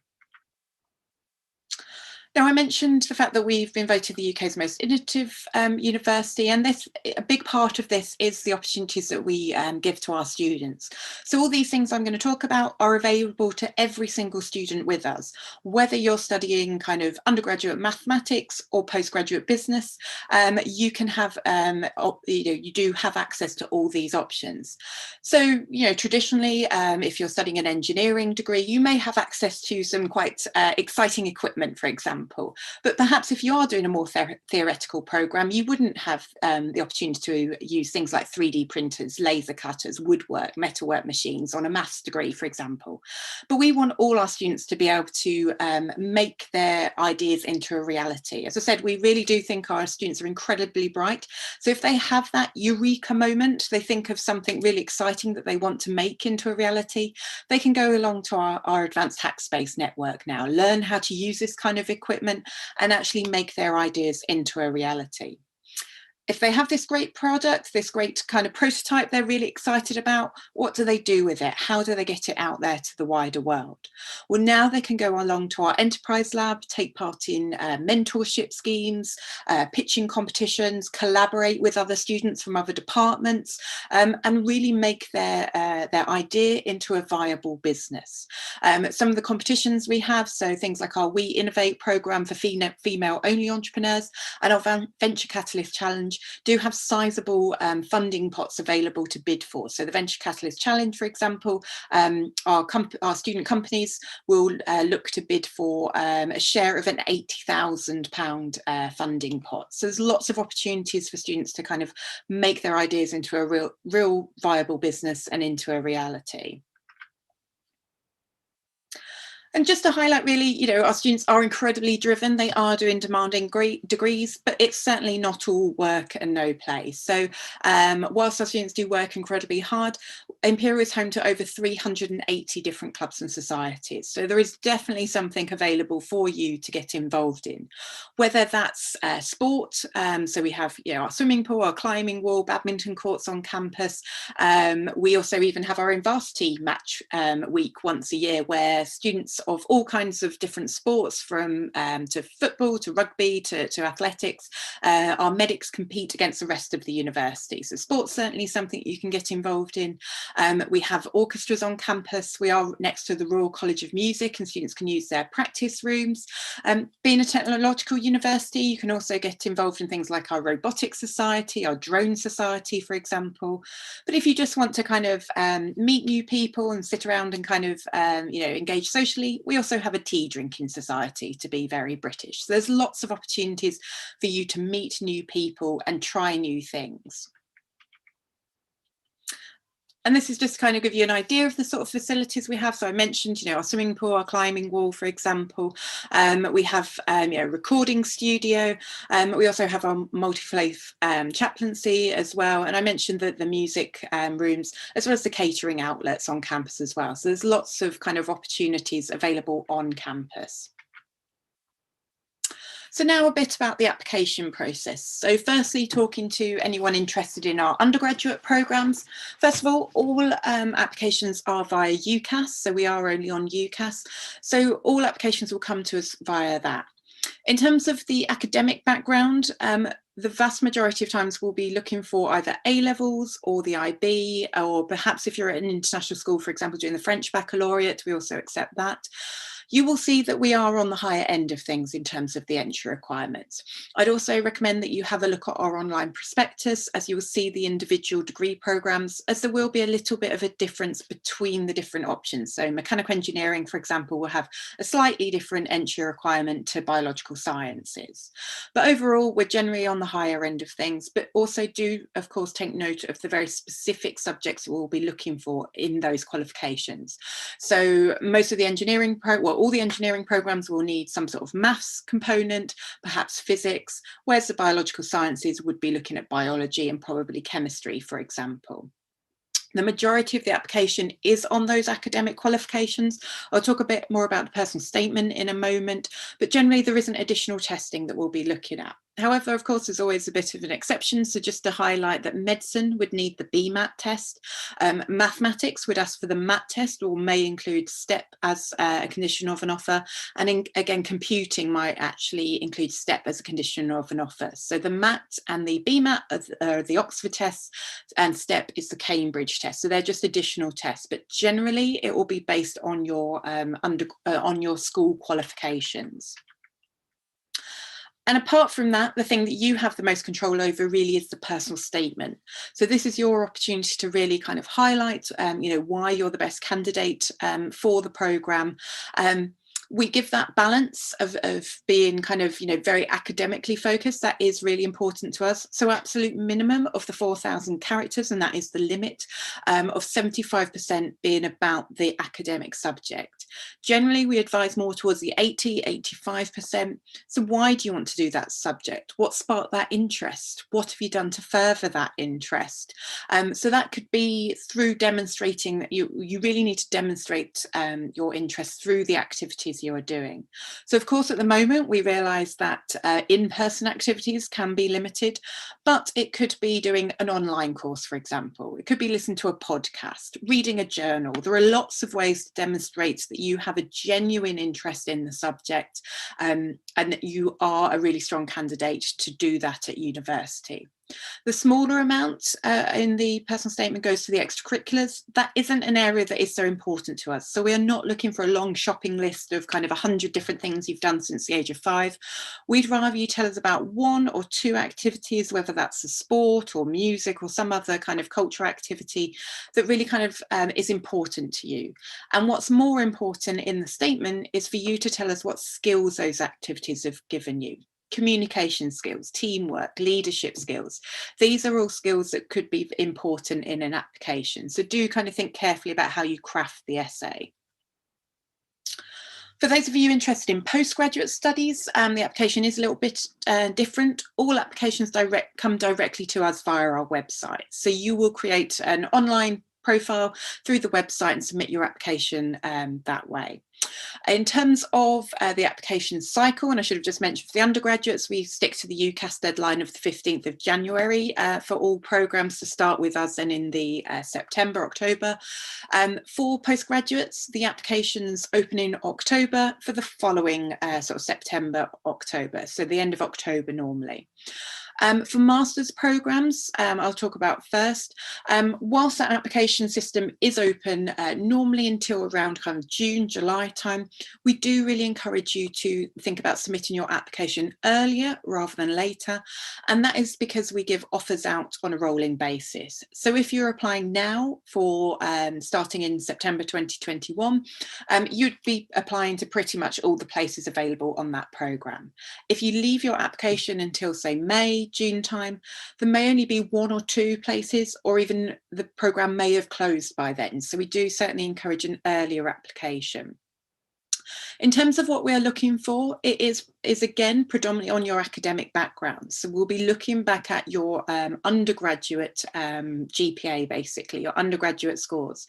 Now, I mentioned the fact that we've been voted the UK's most innovative university, and a big part of this is the opportunities that we give to our students. So all these things I'm going to talk about are available to every single student with us, whether you're studying kind of undergraduate mathematics or postgraduate business. You can have, you do have access to all these options. So, traditionally, if you're studying an engineering degree, you may have access to some quite exciting equipment, for example. But perhaps if you are doing a more theoretical program, you wouldn't have the opportunity to use things like 3D printers, laser cutters, woodwork, metalwork machines on a maths degree, for example. But we want all our students to be able to make their ideas into a reality. As I said, we really do think our students are incredibly bright. So if they have that eureka moment, they think of something really exciting that they want to make into a reality, they can go along to our Advanced Hackspace network now, learn how to use this kind of equipment and actually make their ideas into a reality. If they have this great product, this great kind of prototype they're really excited about, what do they do with it? How do they get it out there to the wider world? Well, now they can go along to our enterprise lab, take part in mentorship schemes, pitching competitions, collaborate with other students from other departments, and really make their idea into a viable business. Some of the competitions we have, so things like our We Innovate programme for female-only entrepreneurs and our Venture Catalyst Challenge do have sizable funding pots available to bid for. So the Venture Catalyst Challenge, for example, our student companies will look to bid for a share of an £80,000 funding pot. So there's lots of opportunities for students to kind of make their ideas into a real viable business and into a reality. And just to highlight really, our students are incredibly driven. They are doing demanding great degrees, but it's certainly not all work and no play. So whilst our students do work incredibly hard, Imperial is home to over 380 different clubs and societies. So there is definitely something available for you to get involved in, whether that's sport. So we have our swimming pool, our climbing wall, badminton courts on campus. We also even have our own varsity match week once a year, where students of all kinds of different sports, from to football, to rugby, to athletics, our medics compete against the rest of the university. So sport's certainly something you can get involved in. We have orchestras on campus. We are next to the Royal College of Music, and students can use their practice rooms. Being a technological university, you can also get involved in things like our robotics society, our drone society, for example. But if you just want to kind of meet new people and sit around and kind of engage socially, we also have a tea drinking society, to be very British. So there's lots of opportunities for you to meet new people and try new things. And this is just to kind of give you an idea of the sort of facilities we have. So I mentioned, our swimming pool, our climbing wall, for example. We have a recording studio. We also have our multi-faith chaplaincy as well. And I mentioned that the music rooms, as well as the catering outlets on campus as well. So there's lots of kind of opportunities available on campus. So now a bit about the application process. So firstly, talking to anyone interested in our undergraduate programmes. First of all applications are via UCAS, so we are only on UCAS. So all applications will come to us via that. In terms of the academic background, the vast majority of times we'll be looking for either A-levels or the IB, or perhaps if you're at an international school, for example, doing the French baccalaureate, we also accept that. You will see that we are on the higher end of things in terms of the entry requirements. I'd also recommend that you have a look at our online prospectus, as you will see the individual degree programmes, as there will be a little bit of a difference between the different options. So mechanical engineering, for example, will have a slightly different entry requirement to biological sciences. But overall, we're generally on the higher end of things, but also do, of course, take note of the very specific subjects we'll be looking for in those qualifications. So most of the engineering all the engineering programs will need some sort of maths component, perhaps physics, whereas the biological sciences would be looking at biology and probably chemistry, for example. The majority of the application is on those academic qualifications. I'll talk a bit more about the personal statement in a moment, but generally there isn't additional testing that we'll be looking at. However, of course, there's always a bit of an exception. So just to highlight that medicine would need the BMAT test. Mathematics would ask for the MAT test, or may include STEP as a condition of an offer. And again, computing might actually include STEP as a condition of an offer. So the MAT and the BMAT are the Oxford tests, and STEP is the Cambridge test. So they're just additional tests, but generally it will be based on your school qualifications. And apart from that, the thing that you have the most control over really is the personal statement. So this is your opportunity to really kind of highlight, why you're the best candidate for the programme. We give that balance of being kind of, very academically focused. That is really important to us. So absolute minimum of the 4,000 characters, and that is the limit, of 75% being about the academic subject. Generally, we advise more towards the 85%. So why do you want to do that subject? What sparked that interest? What have you done to further that interest? So that could be through demonstrating that you really need to demonstrate your interest through the activities you are doing. So of course, at the moment, we realise that in-person activities can be limited, but it could be doing an online course, for example. It could be listening to a podcast, reading a journal. There are lots of ways to demonstrate that you have a genuine interest in the subject and that you are a really strong candidate to do that at university. The smaller amount in the personal statement goes to the extracurriculars. That isn't an area that is so important to us. So we are not looking for a long shopping list of kind of 100 different things you've done since the age of 5. We'd rather you tell us about 1 or 2 activities, whether that's a sport or music or some other kind of cultural activity that really kind of is important to you. And what's more important in the statement is for you to tell us what skills those activities have given you. Communication skills, teamwork, leadership skills. These are all skills that could be important in an application. So do kind of think carefully about how you craft the essay. For those of you interested in postgraduate studies, the application is a little bit different. All applications come directly to us via our website. So you will create an online profile through the website and submit your application that way. In terms of the application cycle, and I should have just mentioned for the undergraduates, we stick to the UCAS deadline of the 15th of January for all programmes to start with us and in the September, October. For postgraduates, the applications open in October for the following sort of September, October, so the end of October normally. For master's programmes, I'll talk about first. Whilst that application system is open normally until around kind of June, July time, we do really encourage you to think about submitting your application earlier rather than later. And that is because we give offers out on a rolling basis. So if you're applying now for starting in September 2021, you'd be applying to pretty much all the places available on that programme. If you leave your application until, say, May, June time, there may only be 1 or 2 places, or even the programme may have closed by then. So we do certainly encourage an earlier application. In terms of what we're looking for, it is again predominantly on your academic background. So we'll be looking back at your undergraduate GPA, basically, your undergraduate scores.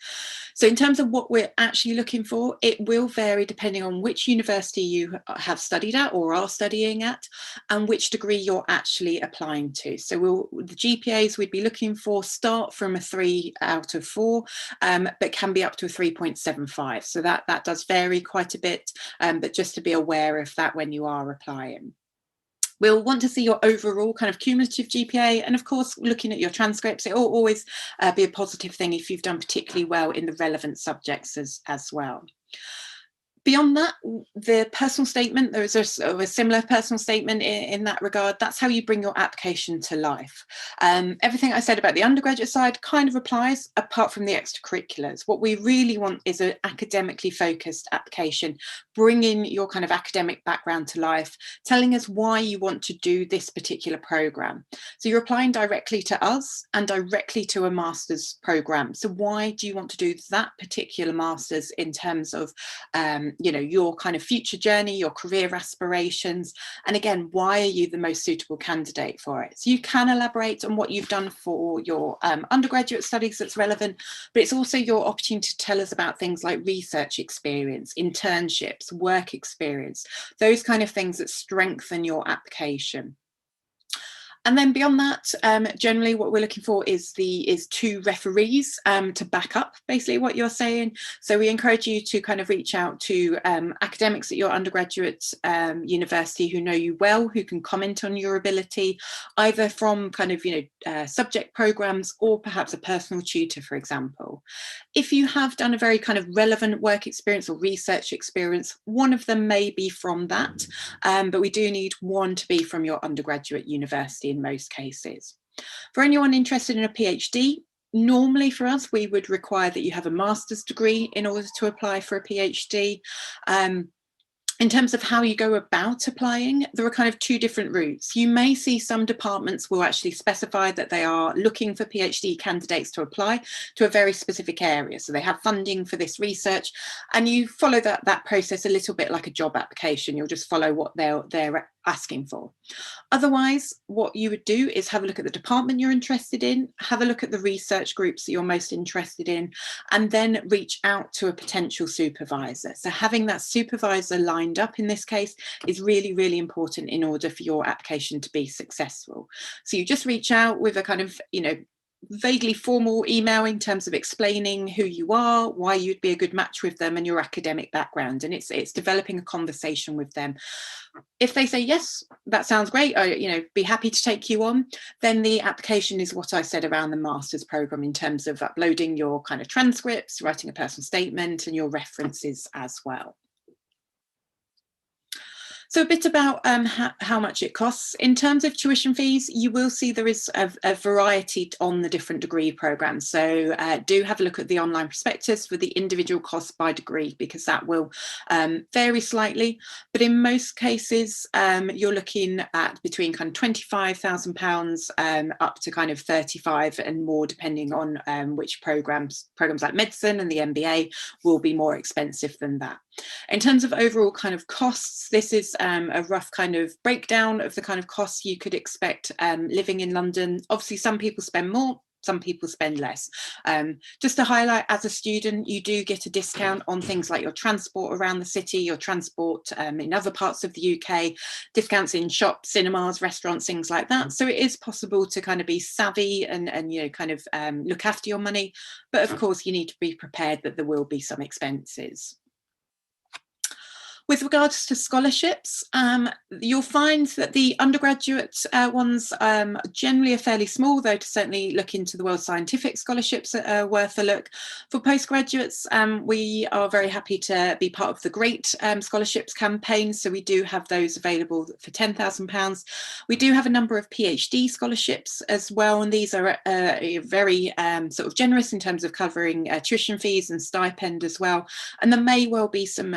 So in terms of what we're actually looking for, it will vary depending on which university you have studied at or are studying at, and which degree you're actually applying to. So the GPAs we'd be looking for start from a 3 out of 4, but can be up to a 3.75. So that does vary quite a bit, but just to be aware of that when you are applying. We'll want to see your overall kind of cumulative GPA, and of course, looking at your transcripts, it will always be a positive thing if you've done particularly well in the relevant subjects as well. Beyond that, the personal statement, there is a similar personal statement in that regard. That's how you bring your application to life. Everything I said about the undergraduate side kind of applies, apart from the extracurriculars. What we really want is an academically focused application, bringing your kind of academic background to life, telling us why you want to do this particular programme. So you're applying directly to us and directly to a master's programme. So why do you want to do that particular master's in terms of your kind of future journey, your career aspirations, and again, why are you the most suitable candidate for it? So you can elaborate on what you've done for your undergraduate studies that's relevant, but it's also your opportunity to tell us about things like research experience, internships, work experience, those kind of things that strengthen your application. And then beyond that, generally what we're looking for is 2 referees to back up basically what you're saying. So we encourage you to kind of reach out to academics at your undergraduate university who know you well, who can comment on your ability, either from kind of, subject programs or perhaps a personal tutor, for example. If you have done a very kind of relevant work experience or research experience, one of them may be from that, but we do need one to be from your undergraduate university in most cases. For anyone interested in a PhD, normally for us, we would require that you have a master's degree in order to apply for a PhD. In terms of how you go about applying, there are kind of 2 different routes. You may see some departments will actually specify that they are looking for PhD candidates to apply to a very specific area. So they have funding for this research, and you follow that process a little bit like a job application. You'll just follow what they're asking for. Otherwise, what you would do is have a look at the department you're interested in, have a look at the research groups that you're most interested in, and then reach out to a potential supervisor. So having that supervisor lined up in this case is really, really important in order for your application to be successful. So you just reach out with a kind of, vaguely formal email in terms of explaining who you are, why you'd be a good match with them, and your academic background, and it's developing a conversation with them. If they say yes, that sounds great, be happy to take you on, then the application is what I said around the master's programme in terms of uploading your kind of transcripts, writing a personal statement, and your references as well. So a bit about how much it costs. In terms of tuition fees, you will see there is a variety on the different degree programmes. So do have a look at the online prospectus for the individual costs by degree, because that will vary slightly. But in most cases, you're looking at between kind of £25,000 up to kind of 35 and more, depending on which programs like medicine and the MBA will be more expensive than that. In terms of overall kind of costs, this is a rough kind of breakdown of the kind of costs you could expect living in London. Obviously, some people spend more, some people spend less. Just to highlight, as a student, you do get a discount on things like your transport around the city, your transport in other parts of the UK, discounts in shops, cinemas, restaurants, things like that. So it is possible to kind of be savvy and you know, kind of look after your money. But of course, you need to be prepared that there will be some expenses. With regards to scholarships, you'll find that the undergraduate ones generally are fairly small, though to certainly look into the World Scientific Scholarships are worth a look. For postgraduates, we are very happy to be part of the GREAT scholarships campaign, so we do have those available for £10,000. We do have a number of PhD scholarships as well, and these are very sort of generous in terms of covering tuition fees and stipend as well, and there may well be some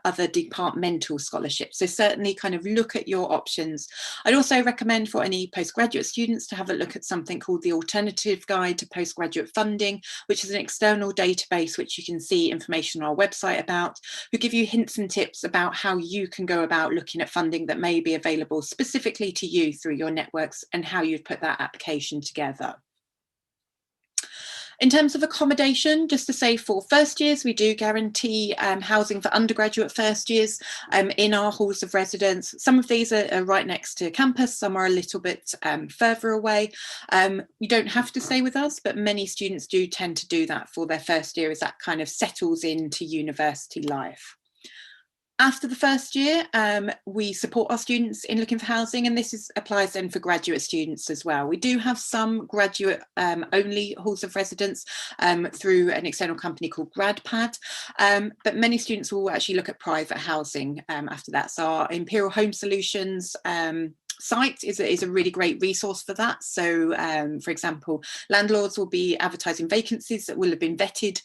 other departmental scholarships, so certainly kind of look at your options. I'd also recommend for any postgraduate students to have a look at something called the Alternative Guide to Postgraduate Funding, which is an external database which you can see information on our website about, who give you hints and tips about how you can go about looking at funding that may be available specifically to you through your networks and how you'd put that application together. In terms of accommodation, just to say for first years, we do guarantee housing for undergraduate first years in our halls of residence. Some of these are right next to campus, some are a little bit further away. You don't have to stay with us, but many students do tend to do that for their first year as that kind of settles into university life. After the first year, we support our students in looking for housing, and this applies then for graduate students as well. We do have some graduate only halls of residence through an external company called GradPad, but many students will actually look at private housing after that. So our Imperial Home Solutions site is a really great resource for that. So for example, landlords will be advertising vacancies that will have been vetted,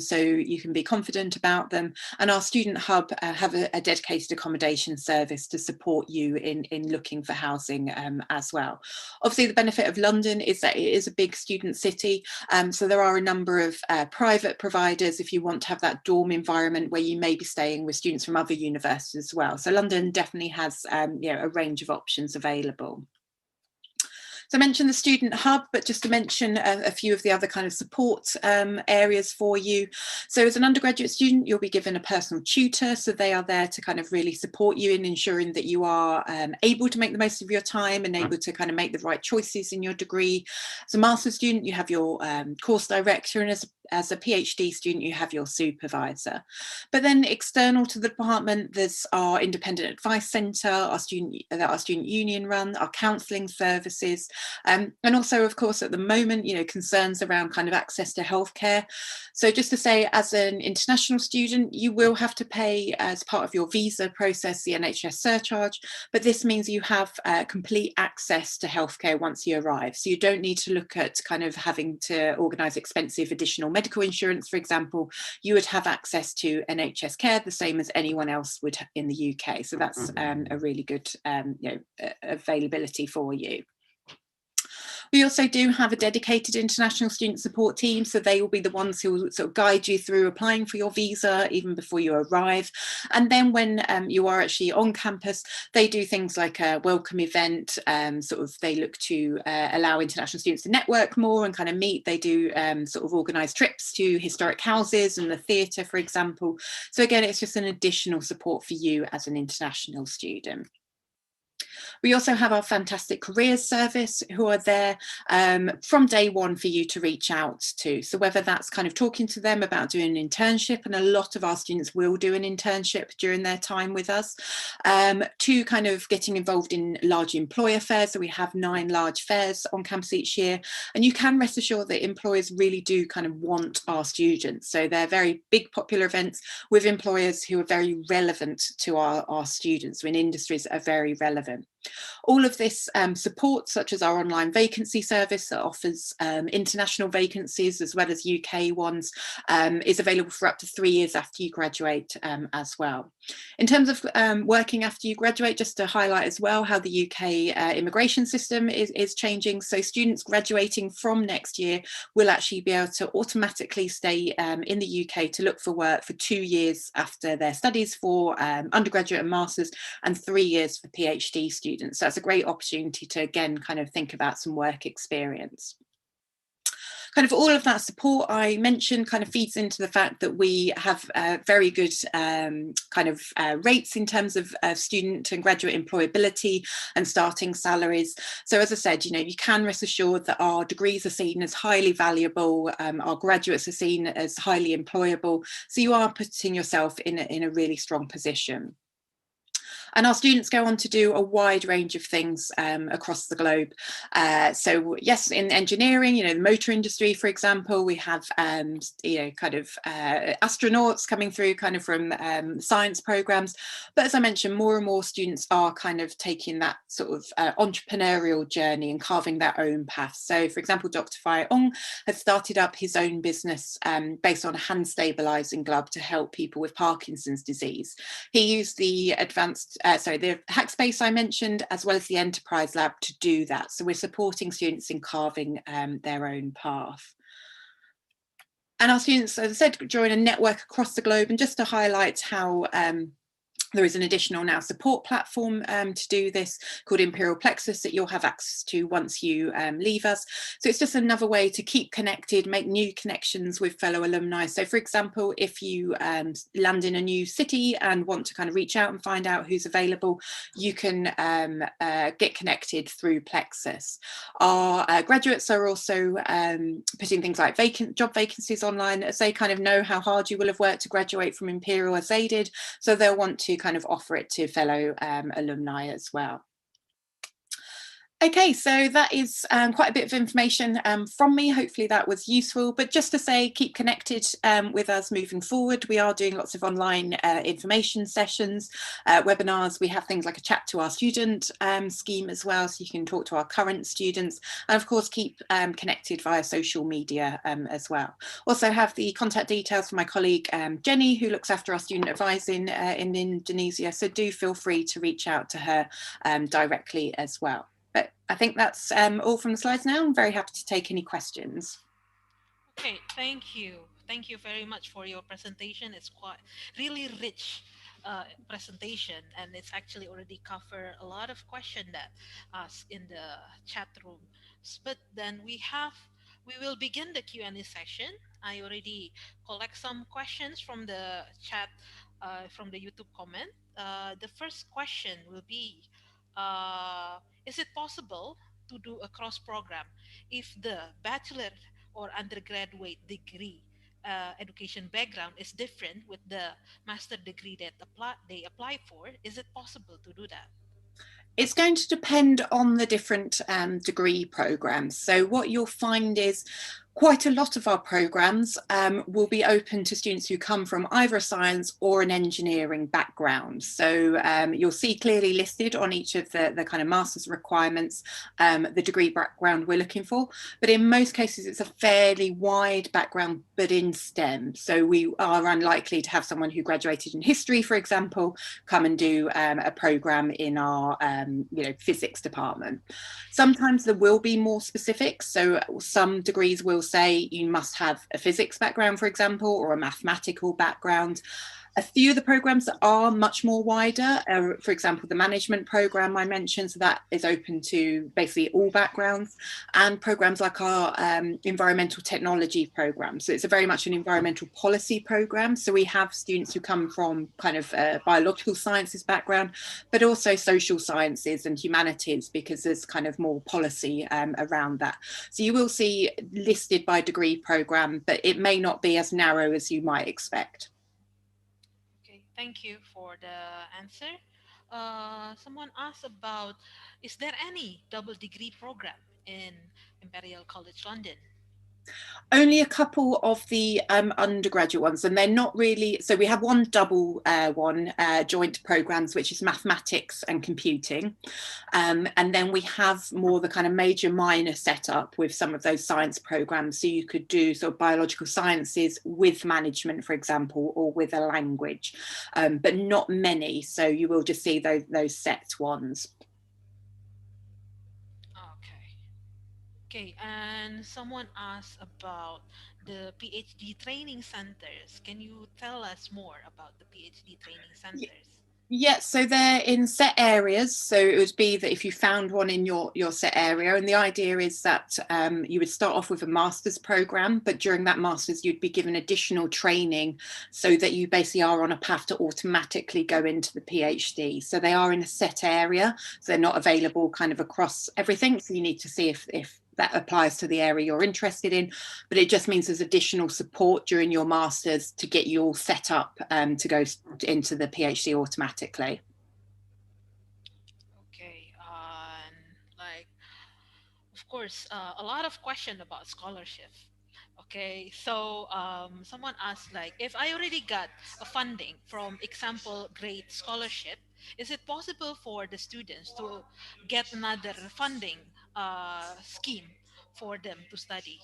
so you can be confident about them, and our student hub have a dedicated accommodation service to support you in looking for housing as well. Obviously the benefit of London is that it is a big student city, so there are a number of private providers if you want to have that dorm environment where you may be staying with students from other universities as well. So London definitely has you know, a range of options available. So I mentioned the student hub, but just to mention a few of the other kind of support areas for you. So as an undergraduate student, you'll be given a personal tutor. So they are there to kind of really support you in ensuring that you are able to make the most of your time and able to kind of make the right choices in your degree. As a master's student, you have your course director, and as a PhD student, you have your supervisor. But then external to the department, there's our independent advice centre, our student union run, our counselling services, and also, of course, at the moment, you know, concerns around kind of access to healthcare. So just to say, as an international student, you will have to pay as part of your visa process the NHS surcharge, but this means you have complete access to healthcare once you arrive. So you don't need to look at kind of having to organise expensive additional medical insurance, for example. You would have access to NHS care the same as anyone else would in the UK. So that's a really good you know, availability for you. We also do have a dedicated international student support team, so they will be the ones who will sort of guide you through applying for your visa even before you arrive. And then when you are actually on campus, they do things like a welcome event, sort of they look to allow international students to network more and kind of meet. They do sort of organise trips to historic houses and the theatre, for example. So again, it's just an additional support for you as an international student. We also have our fantastic careers service who are there from day one for you to reach out to. So whether that's kind of talking to them about doing an internship, and a lot of our students will do an internship during their time with us, to kind of getting involved in large employer fairs. So we have 9 large fairs on campus each year, and you can rest assured that employers really do kind of want our students. So they're very big popular events with employers who are very relevant to our students, in industries that are very relevant. All of this support, such as our online vacancy service that offers international vacancies as well as UK ones, is available for up to 3 years after you graduate as well. In terms of working after you graduate, just to highlight as well how the UK immigration system is changing. So students graduating from next year will actually be able to automatically stay in the UK to look for work for 2 years after their studies for undergraduate and masters, and 3 years for PhD students. So that's a great opportunity to again kind of think about some work experience. kind of all of that support I mentioned kind of feeds into the fact that we have very good kind of rates in terms of student and graduate employability and starting salaries. So as I said, you can rest assured that our degrees are seen as highly valuable, our graduates are seen as highly employable. So you are putting yourself in a really strong position. And our students go on to do a wide range of things across the globe. So yes, in engineering, the motor industry, for example, we have, kind of astronauts coming through kind of from science programs. But as I mentioned, more and more students are kind of taking that sort of entrepreneurial journey and carving their own path. So for example, Dr. Fai Ong has started up his own business based on a hand stabilizing glove to help people with Parkinson's disease. He used the the Hackspace I mentioned, as well as the Enterprise Lab to do that. So we're supporting students in carving their own path. And our students, as I said, join a network across the globe. And just to highlight how there is an additional now support platform to do this called Imperial Plexus that you'll have access to once you leave us. So it's just another way to keep connected, make new connections with fellow alumni. So for example, if you land in a new city and want to kind of reach out and find out who's available, you can get connected through Plexus. Our graduates are also putting things like job vacancies online, as they kind of know how hard you will have worked to graduate from Imperial as they did. So they'll want to kind of offer it to fellow alumni as well. Okay, so that is quite a bit of information from me. Hopefully that was useful, but just to say, keep connected with us moving forward. We are doing lots of online information sessions, webinars. We have things like a chat to our student scheme as well, so you can talk to our current students, and of course keep connected via social media as well. Also have the contact details for my colleague Jenny, who looks after our student advising in Indonesia, so do feel free to reach out to her directly as well. But I think that's all from the slides now. I'm very happy to take any questions. Okay, thank you. Thank you very much for your presentation. It's quite really rich presentation, and it's actually already covered a lot of questions that us in the chat room. But then we will begin the Q&A session. I already collect some questions from the chat, from the YouTube comment. The first question will be, is it possible to do a cross program if the bachelor or undergraduate degree education background is different with the master degree that they apply for? Is it possible to do that? It's going to depend on the different degree programs. So what you'll find is quite a lot of our programs will be open to students who come from either a science or an engineering background. So you'll see clearly listed on each of the kind of master's requirements the degree background we're looking for. But in most cases, it's a fairly wide background, but in STEM. So we are unlikely to have someone who graduated in history, for example, come and do a program in our physics department. Sometimes there will be more specifics. So some degrees will say you must have a physics background, for example, or a mathematical background. A few of the programs that are much more wider, for example, the management program I mentioned, so that is open to basically all backgrounds, and programs like our environmental technology program. So it's a very much an environmental policy program. So we have students who come from kind of biological sciences background, but also social sciences and humanities, because there's kind of more policy around that. So you will see listed by degree program, but it may not be as narrow as you might expect. Thank you for the answer. Someone asked about, is there any double degree program in Imperial College London? Only a couple of the undergraduate ones, and they're not really. So we have one double joint programs, which is mathematics and computing, and then we have more the kind of major minor setup with some of those science programs. So you could do sort of biological sciences with management, for example, or with a language, but not many. So you will just see those set ones. Okay, and someone asked about the PhD training centers. Can you tell us more about the PhD training centers? Yeah, so they're in set areas. So it would be that if you found one in your set area, and the idea is that you would start off with a master's program, but during that master's you'd be given additional training so that you basically are on a path to automatically go into the PhD. So they are in a set area, so they're not available kind of across everything. So you need to see if that applies to the area you're interested in, but it just means there's additional support during your masters to get you all set up to go into the PhD automatically. Okay, like, of course, a lot of question about scholarship. Okay, so someone asked, like, if I already got a funding from example grade scholarship, is it possible for the students to get another funding scheme for them to study?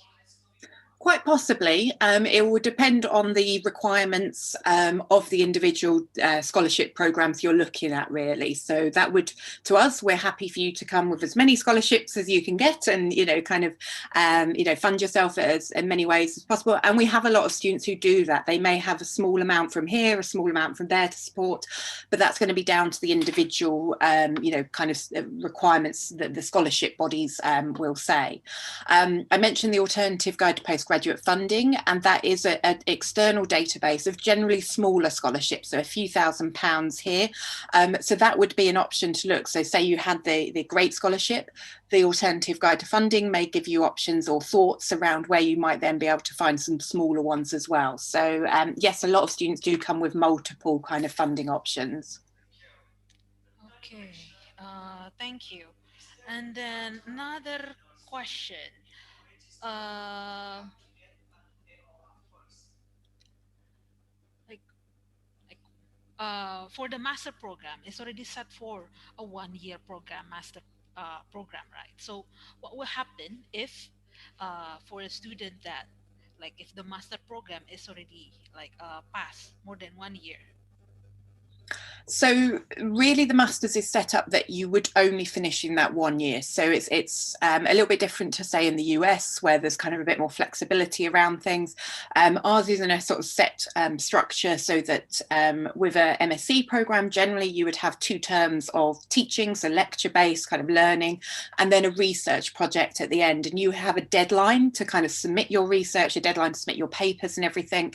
Quite possibly. It will depend on the requirements of the individual scholarship programs you're looking at, really. So that would, to us, we're happy for you to come with as many scholarships as you can get, and kind of fund yourself as in many ways as possible. And we have a lot of students who do that. They may have a small amount from here, a small amount from there to support, but that's going to be down to the individual kind of requirements that the scholarship bodies will say. I mentioned the Alternative Guide to Postgraduate Funding, and that is an external database of generally smaller scholarships, so a few £1,000s here. So that would be an option to look. So say you had the Great Scholarship, the Alternative Guide to Funding may give you options or thoughts around where you might then be able to find some smaller ones as well. So yes, a lot of students do come with multiple kind of funding options. Okay, thank you. And then another question. Uh, like, for the master program, it's already set for a 1 year program, master program, right? So, what will happen if, for a student that, like, if the master program is already like past more than 1 year? So really, the masters is set up that you would only finish in that 1 year. So it's a little bit different to say in the US, where there's kind of a bit more flexibility around things. Ours is in a sort of set structure, so that with a MSc program, generally you would have 2 terms of teaching, so lecture based kind of learning, and then a research project at the end. And you have a deadline to kind of submit your research, a deadline to submit your papers and everything.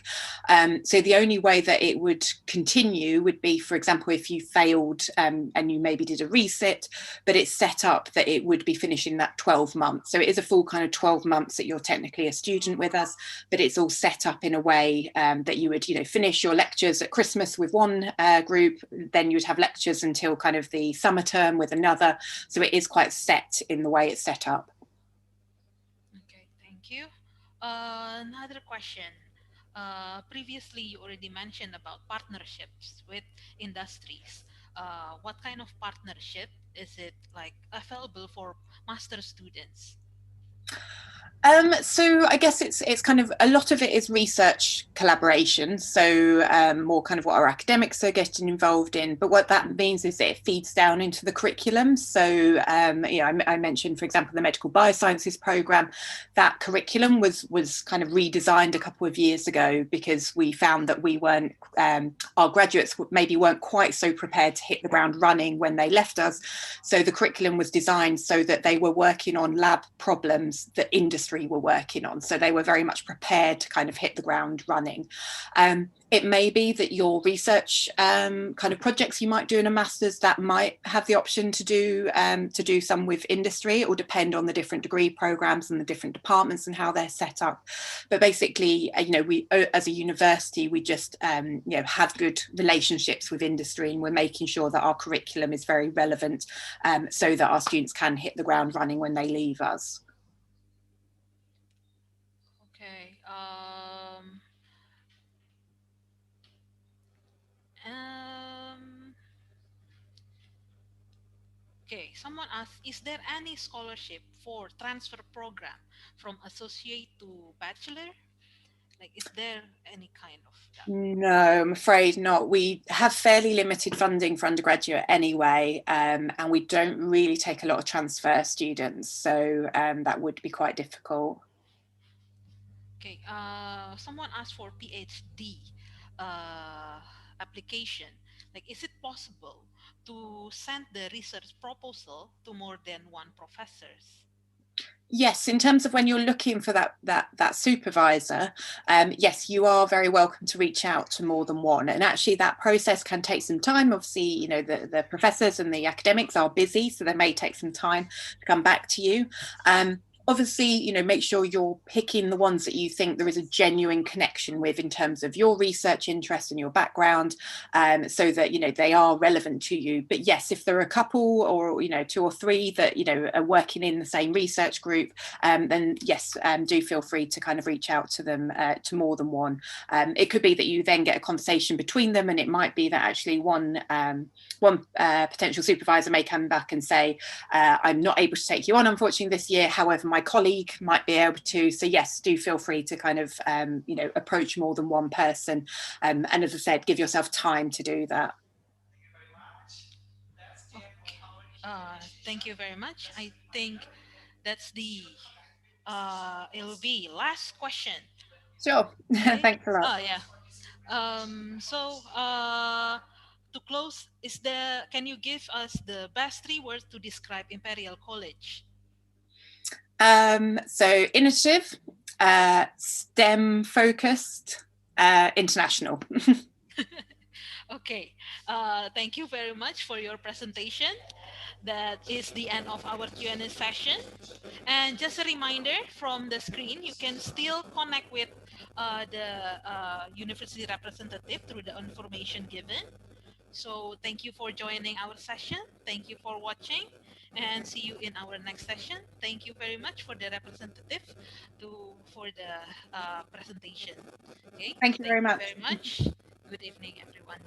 So the only way that it would continue would be, for example, if you failed and you maybe did a resit, but it's set up that it would be finishing that 12 months. So it is a full kind of 12 months that you're technically a student with us, but it's all set up in a way that you would, finish your lectures at Christmas with one group, then you would have lectures until kind of the summer term with another. So it is quite set in the way it's set up. Okay, thank you. Another question. Previously, you already mentioned about partnerships with industries. What kind of partnership is it like available for master students? So I guess it's kind of a lot of it is research collaboration. So more kind of what our academics are getting involved in. But what that means is that it feeds down into the curriculum. So I mentioned, for example, the medical biosciences program. That curriculum was kind of redesigned a couple of years ago because we found that we weren't our graduates maybe weren't quite so prepared to hit the ground running when they left us. So the curriculum was designed so that they were working on lab problems that industry were working on. So they were very much prepared to kind of hit the ground running. It may be that your research kind of projects you might do in a master's that might have the option to do some with industry. It will depend on the different degree programs and the different departments and how they're set up. But basically, we as a university, we just have good relationships with industry, and we're making sure that our curriculum is very relevant, so that our students can hit the ground running when they leave us. Okay. Um, okay. Someone asked, is there any scholarship for transfer program from associate to bachelor? Like, is there any kind of that? No, I'm afraid not. We have fairly limited funding for undergraduate anyway, and we don't really take a lot of transfer students, so that would be quite difficult. Okay. Someone asked for PhD application. Like, is it possible to send the research proposal to more than one professors? Yes, in terms of when you're looking for that supervisor, yes, you are very welcome to reach out to more than one. And actually, that process can take some time. Obviously, you know, the professors and the academics are busy, so they may take some time to come back to you. Obviously, you know, make sure you're picking the ones that you think there is a genuine connection with in terms of your research interest and your background, so that, you know, they are relevant to you. But yes, if there are a couple or, you know, 2 or 3 that, you know, are working in the same research group, then yes, do feel free to kind of reach out to them, to more than one. It could be that you then get a conversation between them, and it might be that actually one potential supervisor may come back and say, I'm not able to take you on, unfortunately, this year. However, my colleague might be able to. So yes, do feel free to kind of, you know, approach more than one person. And as I said, give yourself time to do that. Okay. Thank you very much. I think that's the it'll be last question. Sure. Okay. Thanks a lot. Oh yeah. So to close, can you give us the best 3 words to describe Imperial College? So initiative, STEM focused, international. Okay. Thank you very much for your presentation. That is the end of our Q&A session. And just a reminder, from the screen, you can still connect with the university representative through the information given. So thank you for joining our session. Thank you for watching, and see you in our next session. Thank you very much for the representative for the presentation. Okay. Thank you very Thank you much. very much. Good evening, everyone.